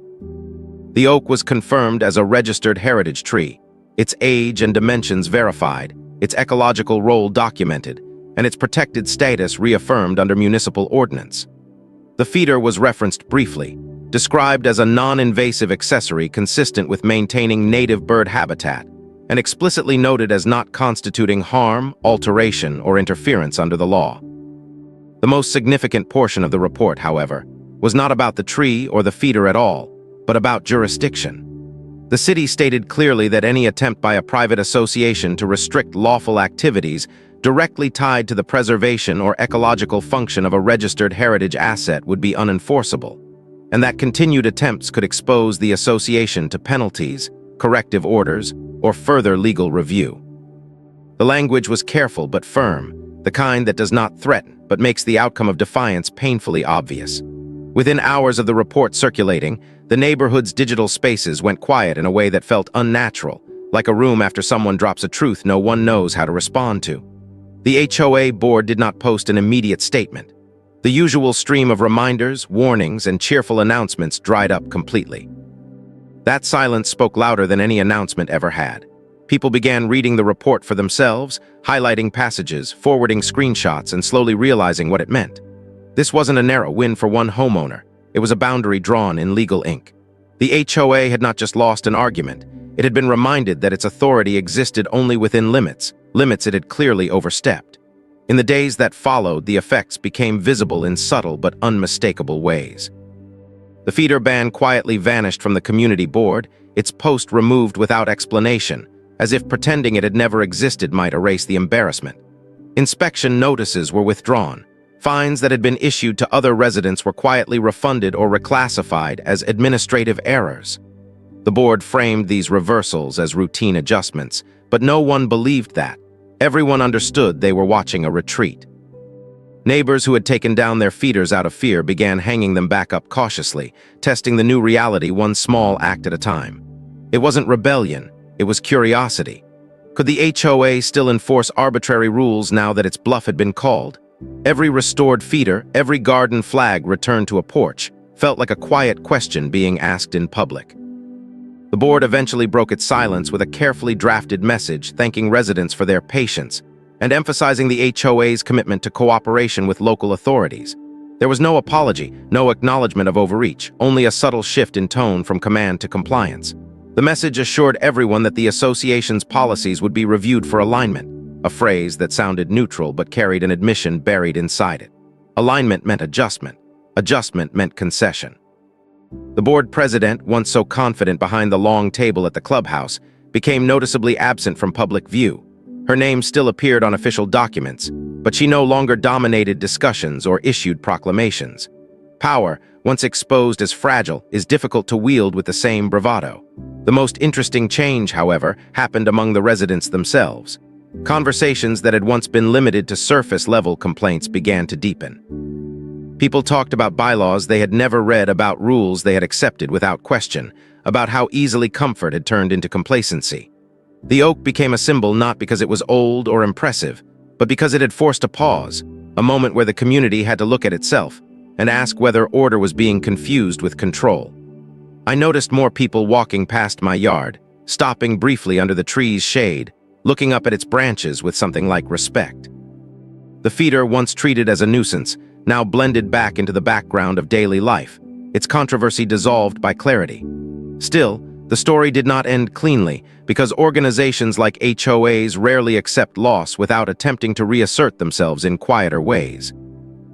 The oak was confirmed as a registered heritage tree, its age and dimensions verified, its ecological role documented, and its protected status reaffirmed under municipal ordinance. The feeder was referenced briefly, described as a non-invasive accessory consistent with maintaining native bird habitat, and explicitly noted as not constituting harm, alteration, or interference under the law. The most significant portion of the report, however, was not about the tree or the feeder at all, but about jurisdiction. The city stated clearly that any attempt by a private association to restrict lawful activities directly tied to the preservation or ecological function of a registered heritage asset would be unenforceable, and that continued attempts could expose the association to penalties, corrective orders, or further legal review. The language was careful but firm, the kind that does not threaten but makes the outcome of defiance painfully obvious. Within hours of the report circulating, the neighborhood's digital spaces went quiet in a way that felt unnatural, like a room after someone drops a truth no one knows how to respond to. The HOA board did not post an immediate statement. The usual stream of reminders, warnings, and cheerful announcements dried up completely. That silence spoke louder than any announcement ever had. People began reading the report for themselves, highlighting passages, forwarding screenshots, and slowly realizing what it meant. This wasn't a narrow win for one homeowner. It was a boundary drawn in legal ink. The HOA had not just lost an argument. It had been reminded that its authority existed only within limits it had clearly overstepped. In the days that followed, the effects became visible in subtle but unmistakable ways. The feeder ban quietly vanished from the community board, its post removed without explanation, as if pretending it had never existed might erase the embarrassment. Inspection notices were withdrawn. Fines that had been issued to other residents were quietly refunded or reclassified as administrative errors. The board framed these reversals as routine adjustments, but no one believed that. Everyone understood they were watching a retreat. Neighbors who had taken down their feeders out of fear began hanging them back up cautiously, testing the new reality one small act at a time. It wasn't rebellion, it was curiosity. Could the HOA still enforce arbitrary rules now that its bluff had been called? Every restored feeder, every garden flag returned to a porch, felt like a quiet question being asked in public. The board eventually broke its silence with a carefully drafted message thanking residents for their patience and emphasizing the HOA's commitment to cooperation with local authorities. There was no apology, no acknowledgement of overreach, only a subtle shift in tone from command to compliance. The message assured everyone that the association's policies would be reviewed for alignment, a phrase that sounded neutral but carried an admission buried inside it. Alignment meant adjustment. Adjustment meant concession. The board president, once so confident behind the long table at the clubhouse, became noticeably absent from public view. Her name still appeared on official documents, but she no longer dominated discussions or issued proclamations. Power, once exposed as fragile, is difficult to wield with the same bravado. The most interesting change, however, happened among the residents themselves. Conversations that had once been limited to surface-level complaints began to deepen. People talked about bylaws they had never read, about rules they had accepted without question, about how easily comfort had turned into complacency. The oak became a symbol not because it was old or impressive, but because it had forced a pause, a moment where the community had to look at itself and ask whether order was being confused with control. I noticed more people walking past my yard, stopping briefly under the tree's shade, looking up at its branches with something like respect. The feeder, once treated as a nuisance, now blended back into the background of daily life, its controversy dissolved by clarity. Still, the story did not end cleanly, because organizations like HOAs rarely accept loss without attempting to reassert themselves in quieter ways.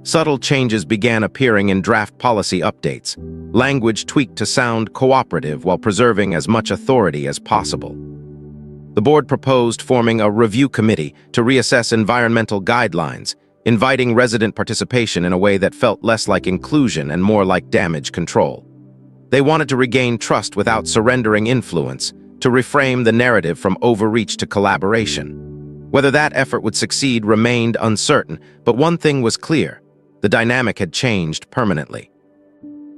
Subtle changes began appearing in draft policy updates, language tweaked to sound cooperative while preserving as much authority as possible. The board proposed forming a review committee to reassess environmental guidelines, inviting resident participation in a way that felt less like inclusion and more like damage control. They wanted to regain trust without surrendering influence, to reframe the narrative from overreach to collaboration. Whether that effort would succeed remained uncertain, but one thing was clear: the dynamic had changed permanently.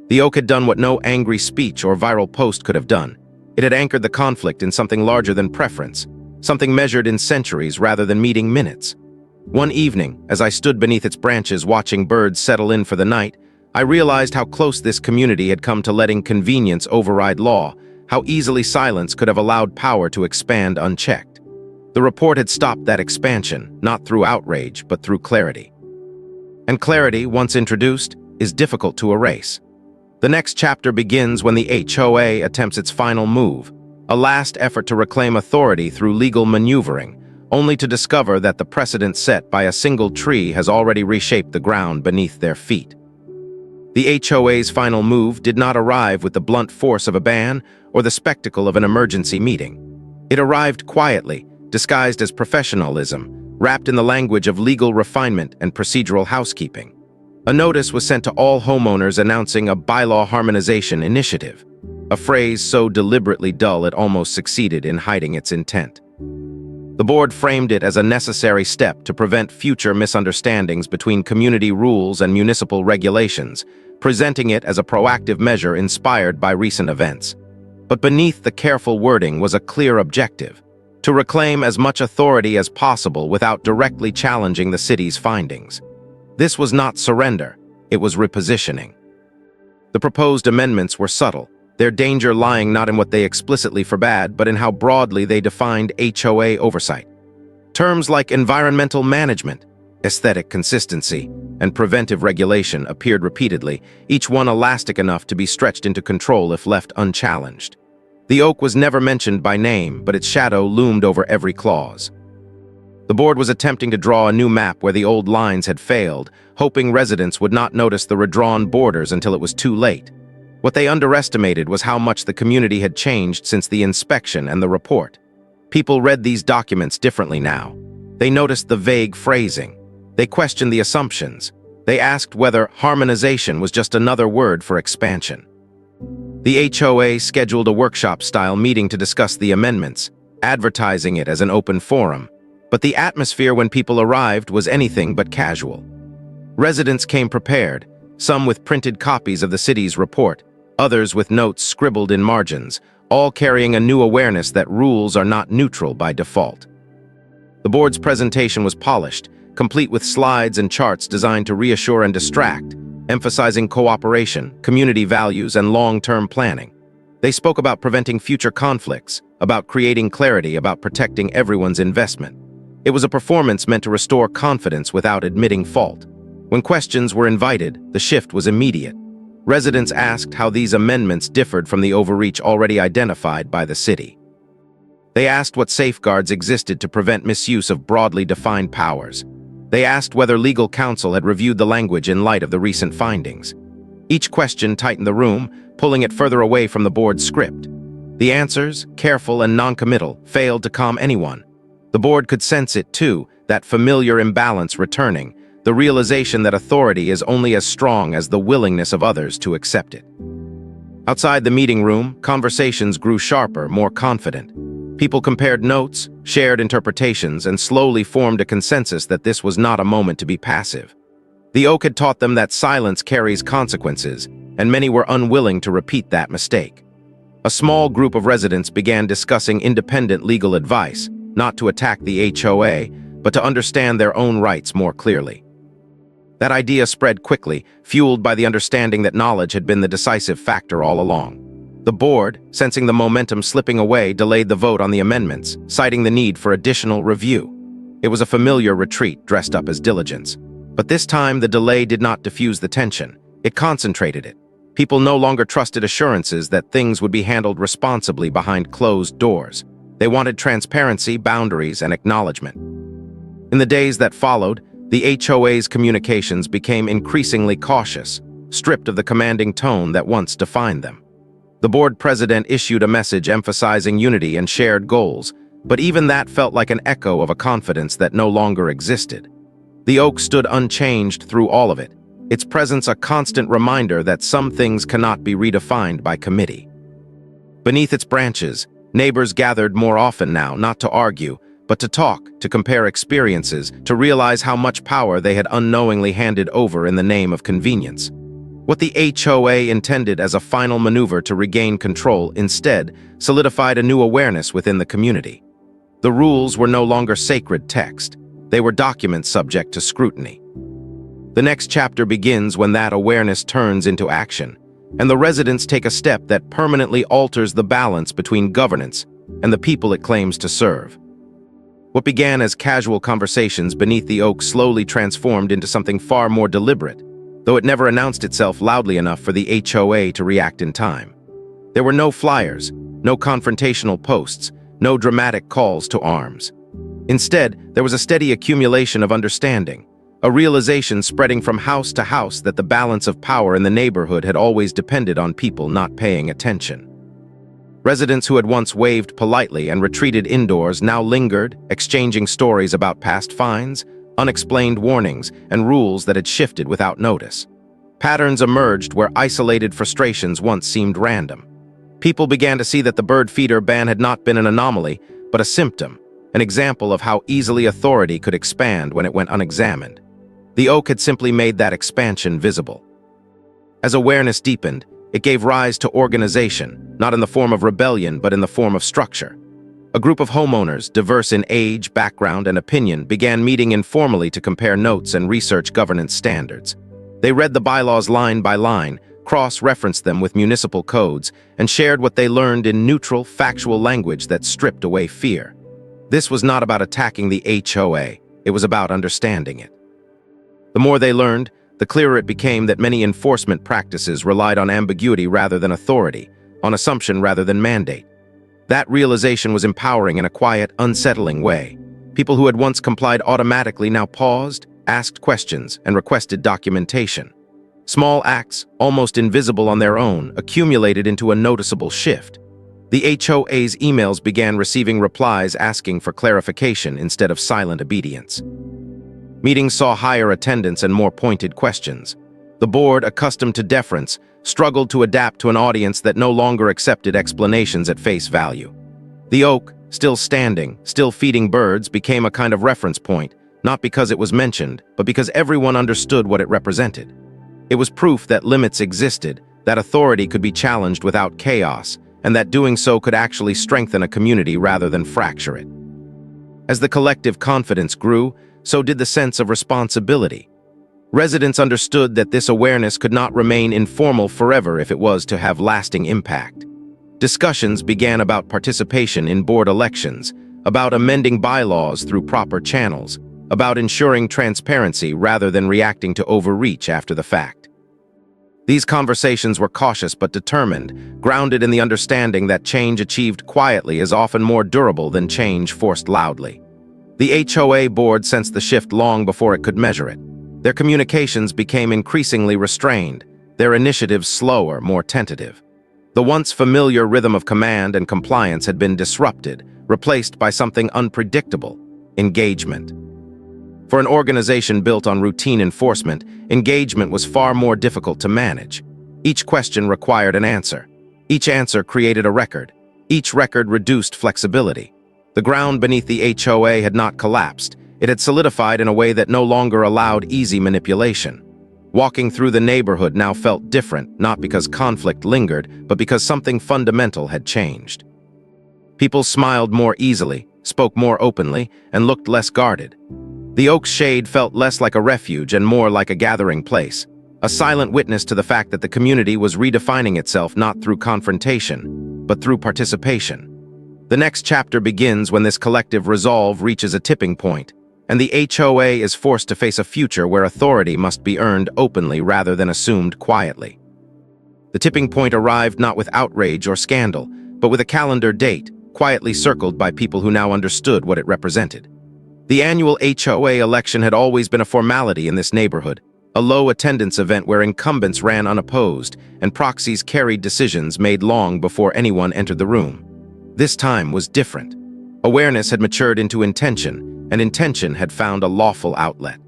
The oak had done what no angry speech or viral post could have done. It had anchored the conflict in something larger than preference, something measured in centuries rather than meeting minutes. One evening, as I stood beneath its branches watching birds settle in for the night, I realized how close this community had come to letting convenience override law, how easily silence could have allowed power to expand unchecked. The report had stopped that expansion, not through outrage, but through clarity. And clarity, once introduced, is difficult to erase. The next chapter begins when the HOA attempts its final move, a last effort to reclaim authority through legal maneuvering, only to discover that the precedent set by a single tree has already reshaped the ground beneath their feet. The HOA's final move did not arrive with the blunt force of a ban or the spectacle of an emergency meeting. It arrived quietly, disguised as professionalism, wrapped in the language of legal refinement and procedural housekeeping. A notice was sent to all homeowners announcing a bylaw harmonization initiative, a phrase so deliberately dull it almost succeeded in hiding its intent. The board framed it as a necessary step to prevent future misunderstandings between community rules and municipal regulations, presenting it as a proactive measure inspired by recent events. But beneath the careful wording was a clear objective: to reclaim as much authority as possible without directly challenging the city's findings. This was not surrender, it was repositioning. The proposed amendments were subtle, their danger lying not in what they explicitly forbade, but in how broadly they defined HOA oversight. Terms like environmental management, aesthetic consistency, and preventive regulation appeared repeatedly, each one elastic enough to be stretched into control if left unchallenged. The oak was never mentioned by name, but its shadow loomed over every clause. The board was attempting to draw a new map where the old lines had failed, hoping residents would not notice the redrawn borders until it was too late. What they underestimated was how much the community had changed since the inspection and the report. People read these documents differently now. They noticed the vague phrasing. They questioned the assumptions. They asked whether harmonization was just another word for expansion. The HOA scheduled a workshop-style meeting to discuss the amendments, advertising it as an open forum. But the atmosphere when people arrived was anything but casual. Residents came prepared, some with printed copies of the city's report, others with notes scribbled in margins, all carrying a new awareness that rules are not neutral by default. The board's presentation was polished, complete with slides and charts designed to reassure and distract, emphasizing cooperation, community values, and long-term planning. They spoke about preventing future conflicts, about creating clarity, about protecting everyone's investment. It was a performance meant to restore confidence without admitting fault. When questions were invited, the shift was immediate. Residents asked how these amendments differed from the overreach already identified by the city. They asked what safeguards existed to prevent misuse of broadly defined powers. They asked whether legal counsel had reviewed the language in light of the recent findings. Each question tightened the room, pulling it further away from the board's script. The answers, careful and non-committal, failed to calm anyone. The board could sense it too, that familiar imbalance returning, the realization that authority is only as strong as the willingness of others to accept it. Outside the meeting room, conversations grew sharper, more confident. People compared notes, shared interpretations, and slowly formed a consensus that this was not a moment to be passive. The oak had taught them that silence carries consequences, and many were unwilling to repeat that mistake. A small group of residents began discussing independent legal advice, not to attack the HOA, but to understand their own rights more clearly. That idea spread quickly, fueled by the understanding that knowledge had been the decisive factor all along. The board, sensing the momentum slipping away, delayed the vote on the amendments, citing the need for additional review. It was a familiar retreat dressed up as diligence. But this time, the delay did not diffuse the tension. It concentrated it. People no longer trusted assurances that things would be handled responsibly behind closed doors. They wanted transparency, boundaries, and acknowledgement. In the days that followed, the HOA's communications became increasingly cautious, stripped of the commanding tone that once defined them. The board president issued a message emphasizing unity and shared goals, but even that felt like an echo of a confidence that no longer existed. The oak stood unchanged through all of it, its presence a constant reminder that some things cannot be redefined by committee. Beneath its branches, neighbors gathered more often now, not to argue, but to talk, to compare experiences, to realize how much power they had unknowingly handed over in the name of convenience. What the HOA intended as a final maneuver to regain control instead solidified a new awareness within the community. The rules were no longer sacred text. They were documents subject to scrutiny. The next chapter begins when that awareness turns into action, and the residents take a step that permanently alters the balance between governance and the people it claims to serve. What began as casual conversations beneath the oak slowly transformed into something far more deliberate, though it never announced itself loudly enough for the HOA to react in time. There were no flyers, no confrontational posts, no dramatic calls to arms. Instead, there was a steady accumulation of understanding, a realization spreading from house to house that the balance of power in the neighborhood had always depended on people not paying attention. Residents who had once waved politely and retreated indoors now lingered, exchanging stories about past fines, unexplained warnings, and rules that had shifted without notice. Patterns emerged where isolated frustrations once seemed random. People began to see that the bird feeder ban had not been an anomaly, but a symptom, an example of how easily authority could expand when it went unexamined. The oak had simply made that expansion visible. As awareness deepened, it gave rise to organization, not in the form of rebellion, but in the form of structure. A group of homeowners, diverse in age, background, and opinion, began meeting informally to compare notes and research governance standards. They read the bylaws line by line, cross-referenced them with municipal codes, and shared what they learned in neutral, factual language that stripped away fear. This was not about attacking the HOA, it was about understanding it. The more they learned, the clearer it became that many enforcement practices relied on ambiguity rather than authority, on assumption rather than mandate. That realization was empowering in a quiet, unsettling way. People who had once complied automatically now paused, asked questions, and requested documentation. Small acts, almost invisible on their own, accumulated into a noticeable shift. The HOA's emails began receiving replies asking for clarification instead of silent obedience. Meetings saw higher attendance and more pointed questions. The board, accustomed to deference, struggled to adapt to an audience that no longer accepted explanations at face value. The oak, still standing, still feeding birds, became a kind of reference point, not because it was mentioned, but because everyone understood what it represented. It was proof that limits existed, that authority could be challenged without chaos, and that doing so could actually strengthen a community rather than fracture it. As the collective confidence grew, so did the sense of responsibility. Residents understood that this awareness could not remain informal forever if it was to have lasting impact. Discussions began about participation in board elections, about amending bylaws through proper channels, about ensuring transparency rather than reacting to overreach after the fact. These conversations were cautious but determined, grounded in the understanding that change achieved quietly is often more durable than change forced loudly. The HOA board sensed the shift long before it could measure it. Their communications became increasingly restrained, their initiatives slower, more tentative. The once familiar rhythm of command and compliance had been disrupted, replaced by something unpredictable: engagement. For an organization built on routine enforcement, engagement was far more difficult to manage. Each question required an answer. Each answer created a record. Each record reduced flexibility. The ground beneath the HOA had not collapsed. It had solidified in a way that no longer allowed easy manipulation. Walking through the neighborhood now felt different, not because conflict lingered, but because something fundamental had changed. People smiled more easily, spoke more openly, and looked less guarded. The oak's shade felt less like a refuge and more like a gathering place, a silent witness to the fact that the community was redefining itself not through confrontation, but through participation. The next chapter begins when this collective resolve reaches a tipping point, and the HOA is forced to face a future where authority must be earned openly rather than assumed quietly. The tipping point arrived not with outrage or scandal, but with a calendar date, quietly circled by people who now understood what it represented. The annual HOA election had always been a formality in this neighborhood, a low-attendance event where incumbents ran unopposed and proxies carried decisions made long before anyone entered the room. This time was different. Awareness had matured into intention, and intention had found a lawful outlet.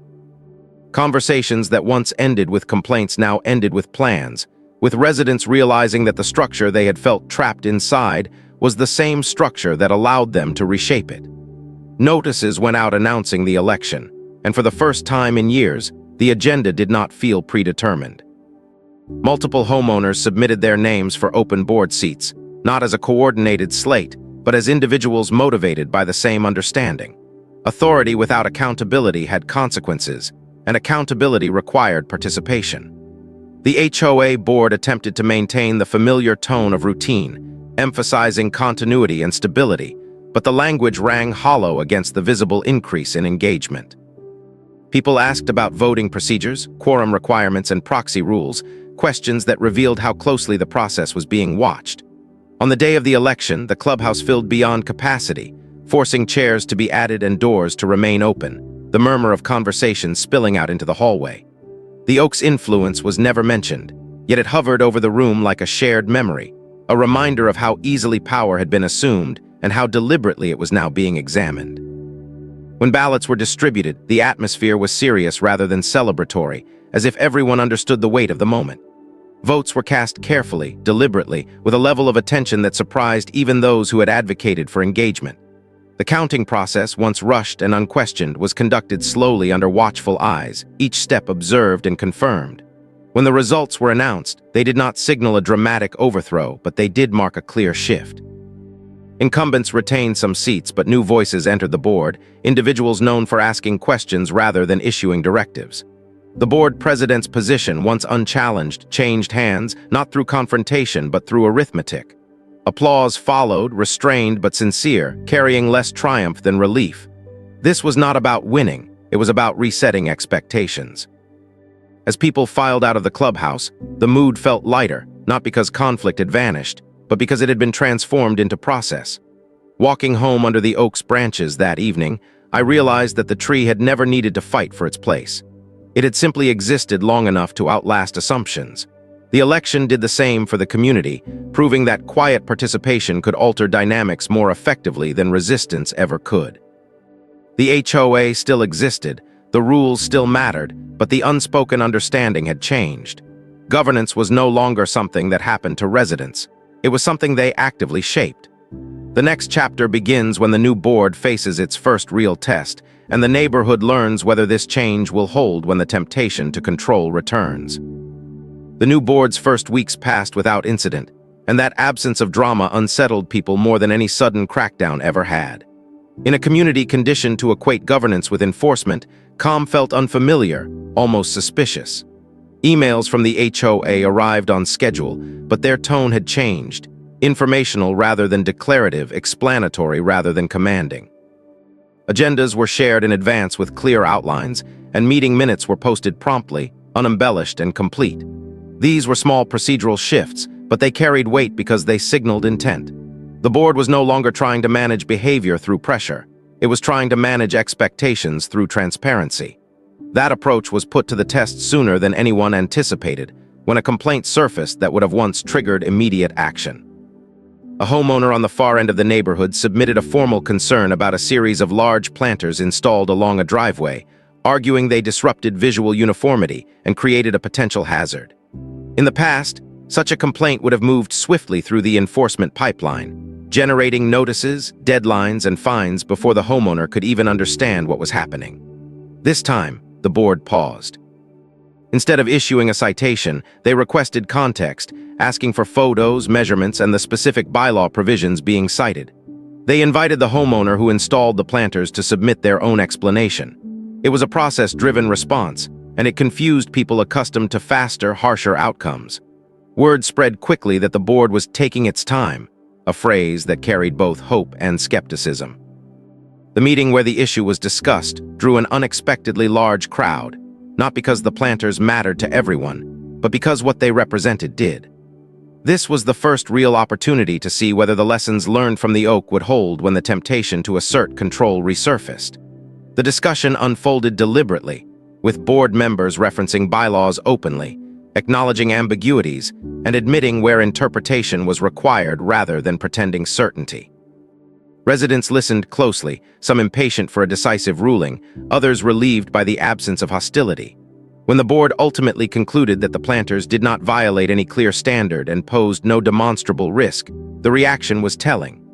Conversations that once ended with complaints now ended with plans, with residents realizing that the structure they had felt trapped inside was the same structure that allowed them to reshape it. Notices went out announcing the election, and for the first time in years, the agenda did not feel predetermined. Multiple homeowners submitted their names for open board seats, not as a coordinated slate, but as individuals motivated by the same understanding. Authority without accountability had consequences, and accountability required participation. The HOA board attempted to maintain the familiar tone of routine, emphasizing continuity and stability, but the language rang hollow against the visible increase in engagement. People asked about voting procedures, quorum requirements, and proxy rules, questions that revealed how closely the process was being watched. On the day of the election, the clubhouse filled beyond capacity, forcing chairs to be added and doors to remain open, the murmur of conversation spilling out into the hallway. The oak's influence was never mentioned, yet it hovered over the room like a shared memory, a reminder of how easily power had been assumed and how deliberately it was now being examined. When ballots were distributed, the atmosphere was serious rather than celebratory, as if everyone understood the weight of the moment. Votes were cast carefully, deliberately, with a level of attention that surprised even those who had advocated for engagement. The counting process, once rushed and unquestioned, was conducted slowly under watchful eyes, each step observed and confirmed. When the results were announced, they did not signal a dramatic overthrow, but they did mark a clear shift. Incumbents retained some seats, but new voices entered the board, individuals known for asking questions rather than issuing directives. The board president's position, once unchallenged, changed hands, not through confrontation but through arithmetic. Applause followed, restrained but sincere, carrying less triumph than relief. This was not about winning, it was about resetting expectations. As people filed out of the clubhouse, the mood felt lighter, not because conflict had vanished, but because it had been transformed into process. Walking home under the oak's branches that evening, I realized that the tree had never needed to fight for its place. It had simply existed long enough to outlast assumptions. The election did the same for the community, proving that quiet participation could alter dynamics more effectively than resistance ever could. The HOA still existed, the rules still mattered, but the unspoken understanding had changed. Governance was no longer something that happened to residents. It was something they actively shaped. The next chapter begins when the new board faces its first real test, and the neighborhood learns whether this change will hold when the temptation to control returns. The new board's first weeks passed without incident, and that absence of drama unsettled people more than any sudden crackdown ever had. In a community conditioned to equate governance with enforcement, calm felt unfamiliar, almost suspicious. Emails from the HOA arrived on schedule, but their tone had changed. Informational rather than declarative, explanatory rather than commanding. Agendas were shared in advance with clear outlines, and meeting minutes were posted promptly, unembellished and complete. These were small procedural shifts, but they carried weight because they signaled intent. The board was no longer trying to manage behavior through pressure. It was trying to manage expectations through transparency. That approach was put to the test sooner than anyone anticipated, when a complaint surfaced that would have once triggered immediate action. A homeowner on the far end of the neighborhood submitted a formal concern about a series of large planters installed along a driveway, arguing they disrupted visual uniformity and created a potential hazard. In the past, such a complaint would have moved swiftly through the enforcement pipeline, generating notices, deadlines, and fines before the homeowner could even understand what was happening. This time, the board paused. Instead of issuing a citation, they requested context, asking for photos, measurements, and the specific bylaw provisions being cited. They invited the homeowner who installed the planters to submit their own explanation. It was a process-driven response, and it confused people accustomed to faster, harsher outcomes. Word spread quickly that the board was taking its time, a phrase that carried both hope and skepticism. The meeting where the issue was discussed drew an unexpectedly large crowd, not because the planters mattered to everyone, but because what they represented did. This was the first real opportunity to see whether the lessons learned from the oak would hold when the temptation to assert control resurfaced. The discussion unfolded deliberately, with board members referencing bylaws openly, acknowledging ambiguities, and admitting where interpretation was required rather than pretending certainty. Residents listened closely, some impatient for a decisive ruling, others relieved by the absence of hostility. When the board ultimately concluded that the planters did not violate any clear standard and posed no demonstrable risk, the reaction was telling.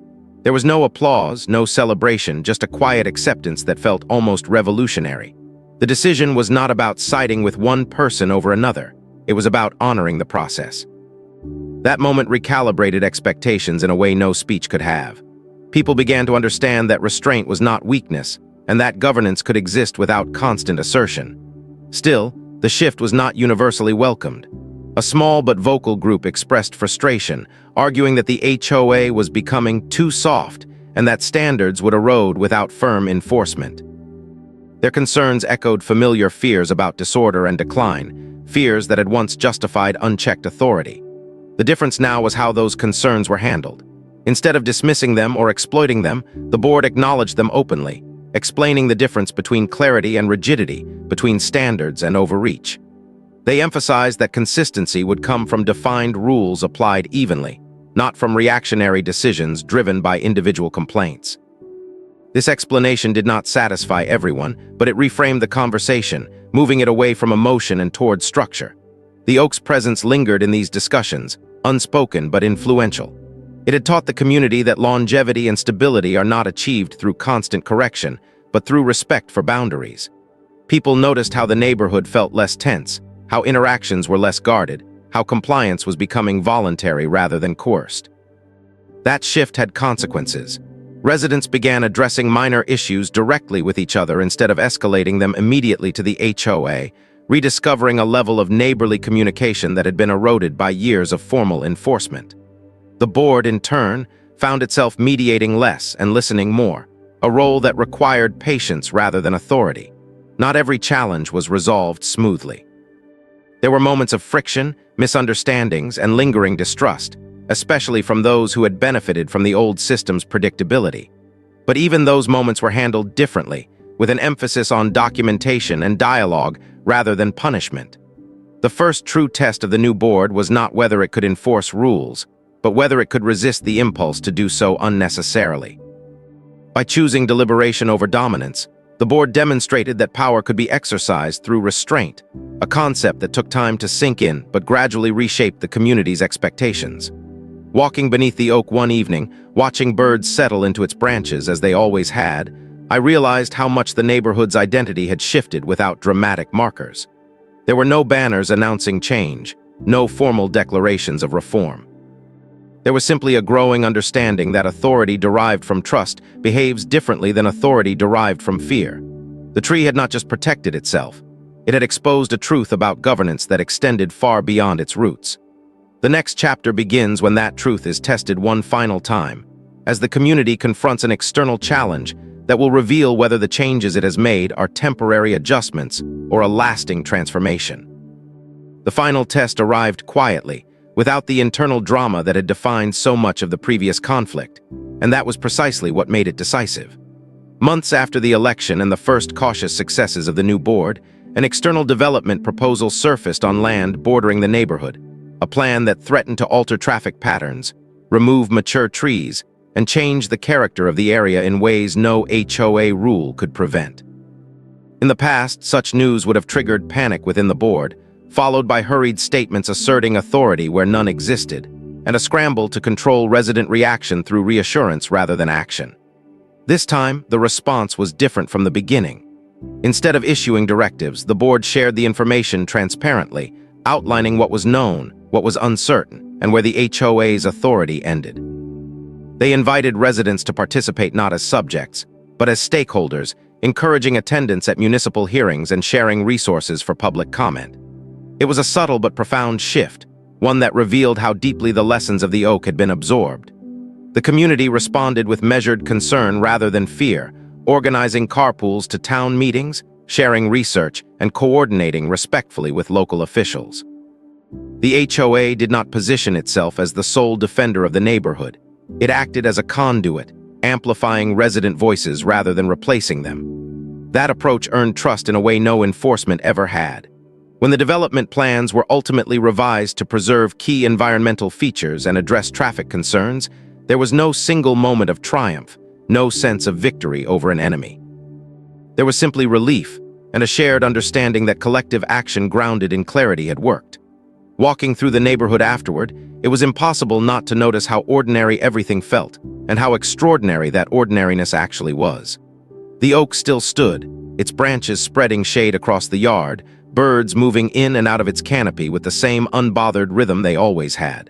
There was no applause, no celebration, just a quiet acceptance that felt almost revolutionary. The decision was not about siding with one person over another. It was about honoring the process. That moment recalibrated expectations in a way no speech could have. People began to understand that restraint was not weakness, and that governance could exist without constant assertion. Still, the shift was not universally welcomed. A small but vocal group expressed frustration, arguing that the HOA was becoming too soft and that standards would erode without firm enforcement. Their concerns echoed familiar fears about disorder and decline, fears that had once justified unchecked authority. The difference now was how those concerns were handled. Instead of dismissing them or exploiting them, the board acknowledged them openly, explaining the difference between clarity and rigidity, between standards and overreach. They emphasized that consistency would come from defined rules applied evenly, not from reactionary decisions driven by individual complaints. This explanation did not satisfy everyone, but it reframed the conversation, moving it away from emotion and toward structure. The Oak's presence lingered in these discussions, unspoken but influential. It had taught the community that longevity and stability are not achieved through constant correction, but through respect for boundaries. People noticed how the neighborhood felt less tense, how interactions were less guarded, how compliance was becoming voluntary rather than coerced. That shift had consequences. Residents began addressing minor issues directly with each other instead of escalating them immediately to the HOA, rediscovering a level of neighborly communication that had been eroded by years of formal enforcement. The board, in turn, found itself mediating less and listening more, a role that required patience rather than authority. Not every challenge was resolved smoothly. There were moments of friction, misunderstandings, and lingering distrust, especially from those who had benefited from the old system's predictability. But even those moments were handled differently, with an emphasis on documentation and dialogue rather than punishment. The first true test of the new board was not whether it could enforce rules, but whether it could resist the impulse to do so unnecessarily. By choosing deliberation over dominance, the board demonstrated that power could be exercised through restraint, a concept that took time to sink in but gradually reshaped the community's expectations. Walking beneath the oak one evening, watching birds settle into its branches as they always had, I realized how much the neighborhood's identity had shifted without dramatic markers. There were no banners announcing change, no formal declarations of reform. There was simply a growing understanding that authority derived from trust behaves differently than authority derived from fear. The tree had not just protected itself, it had exposed a truth about governance that extended far beyond its roots. The next chapter begins when that truth is tested one final time, as the community confronts an external challenge that will reveal whether the changes it has made are temporary adjustments or a lasting transformation. The final test arrived quietly, without the internal drama that had defined so much of the previous conflict, and that was precisely what made it decisive. Months after the election and the first cautious successes of the new board, an external development proposal surfaced on land bordering the neighborhood, a plan that threatened to alter traffic patterns, remove mature trees, and change the character of the area in ways no HOA rule could prevent. In the past, such news would have triggered panic within the board, followed by hurried statements asserting authority where none existed, and a scramble to control resident reaction through reassurance rather than action. This time, the response was different from the beginning. Instead of issuing directives, the board shared the information transparently, outlining what was known, what was uncertain, and where the HOA's authority ended. They invited residents to participate not as subjects, but as stakeholders, encouraging attendance at municipal hearings and sharing resources for public comment. It was a subtle but profound shift, one that revealed how deeply the lessons of the oak had been absorbed. The community responded with measured concern rather than fear, organizing carpools to town meetings, sharing research, and coordinating respectfully with local officials. The HOA did not position itself as the sole defender of the neighborhood. It acted as a conduit, amplifying resident voices rather than replacing them. That approach earned trust in a way no enforcement ever had. When the development plans were ultimately revised to preserve key environmental features and address traffic concerns, there was no single moment of triumph, no sense of victory over an enemy. There was simply relief and a shared understanding that collective action grounded in clarity had worked. Walking through the neighborhood afterward, it was impossible not to notice how ordinary everything felt and how extraordinary that ordinariness actually was. The oak still stood, its branches spreading shade across the yard, birds moving in and out of its canopy with the same unbothered rhythm they always had.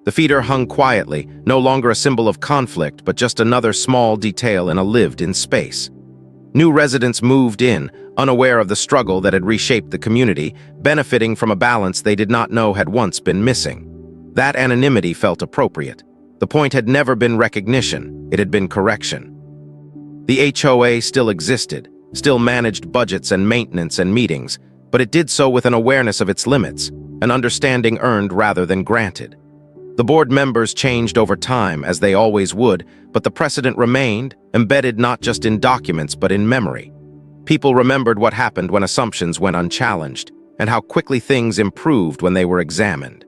The feeder hung quietly, no longer a symbol of conflict, but just another small detail in a lived-in space. New residents moved in, unaware of the struggle that had reshaped the community, benefiting from a balance they did not know had once been missing. That anonymity felt appropriate. The point had never been recognition, it had been correction. The HOA still existed, still managed budgets and maintenance and meetings, but it did so with an awareness of its limits, an understanding earned rather than granted. The board members changed over time, as they always would, but the precedent remained, embedded not just in documents but in memory. People remembered what happened when assumptions went unchallenged, and how quickly things improved when they were examined.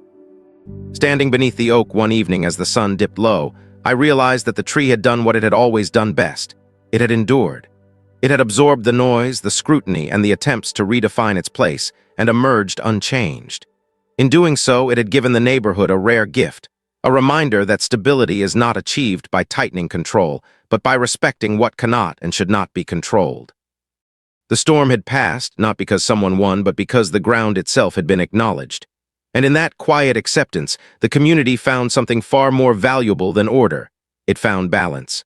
Standing beneath the oak one evening as the sun dipped low, I realized that the tree had done what it had always done best. It had endured. It had absorbed the noise, the scrutiny, and the attempts to redefine its place, and emerged unchanged. In doing so, it had given the neighborhood a rare gift, a reminder that stability is not achieved by tightening control, but by respecting what cannot and should not be controlled. The storm had passed, not because someone won, but because the ground itself had been acknowledged. And in that quiet acceptance, the community found something far more valuable than order. It found balance.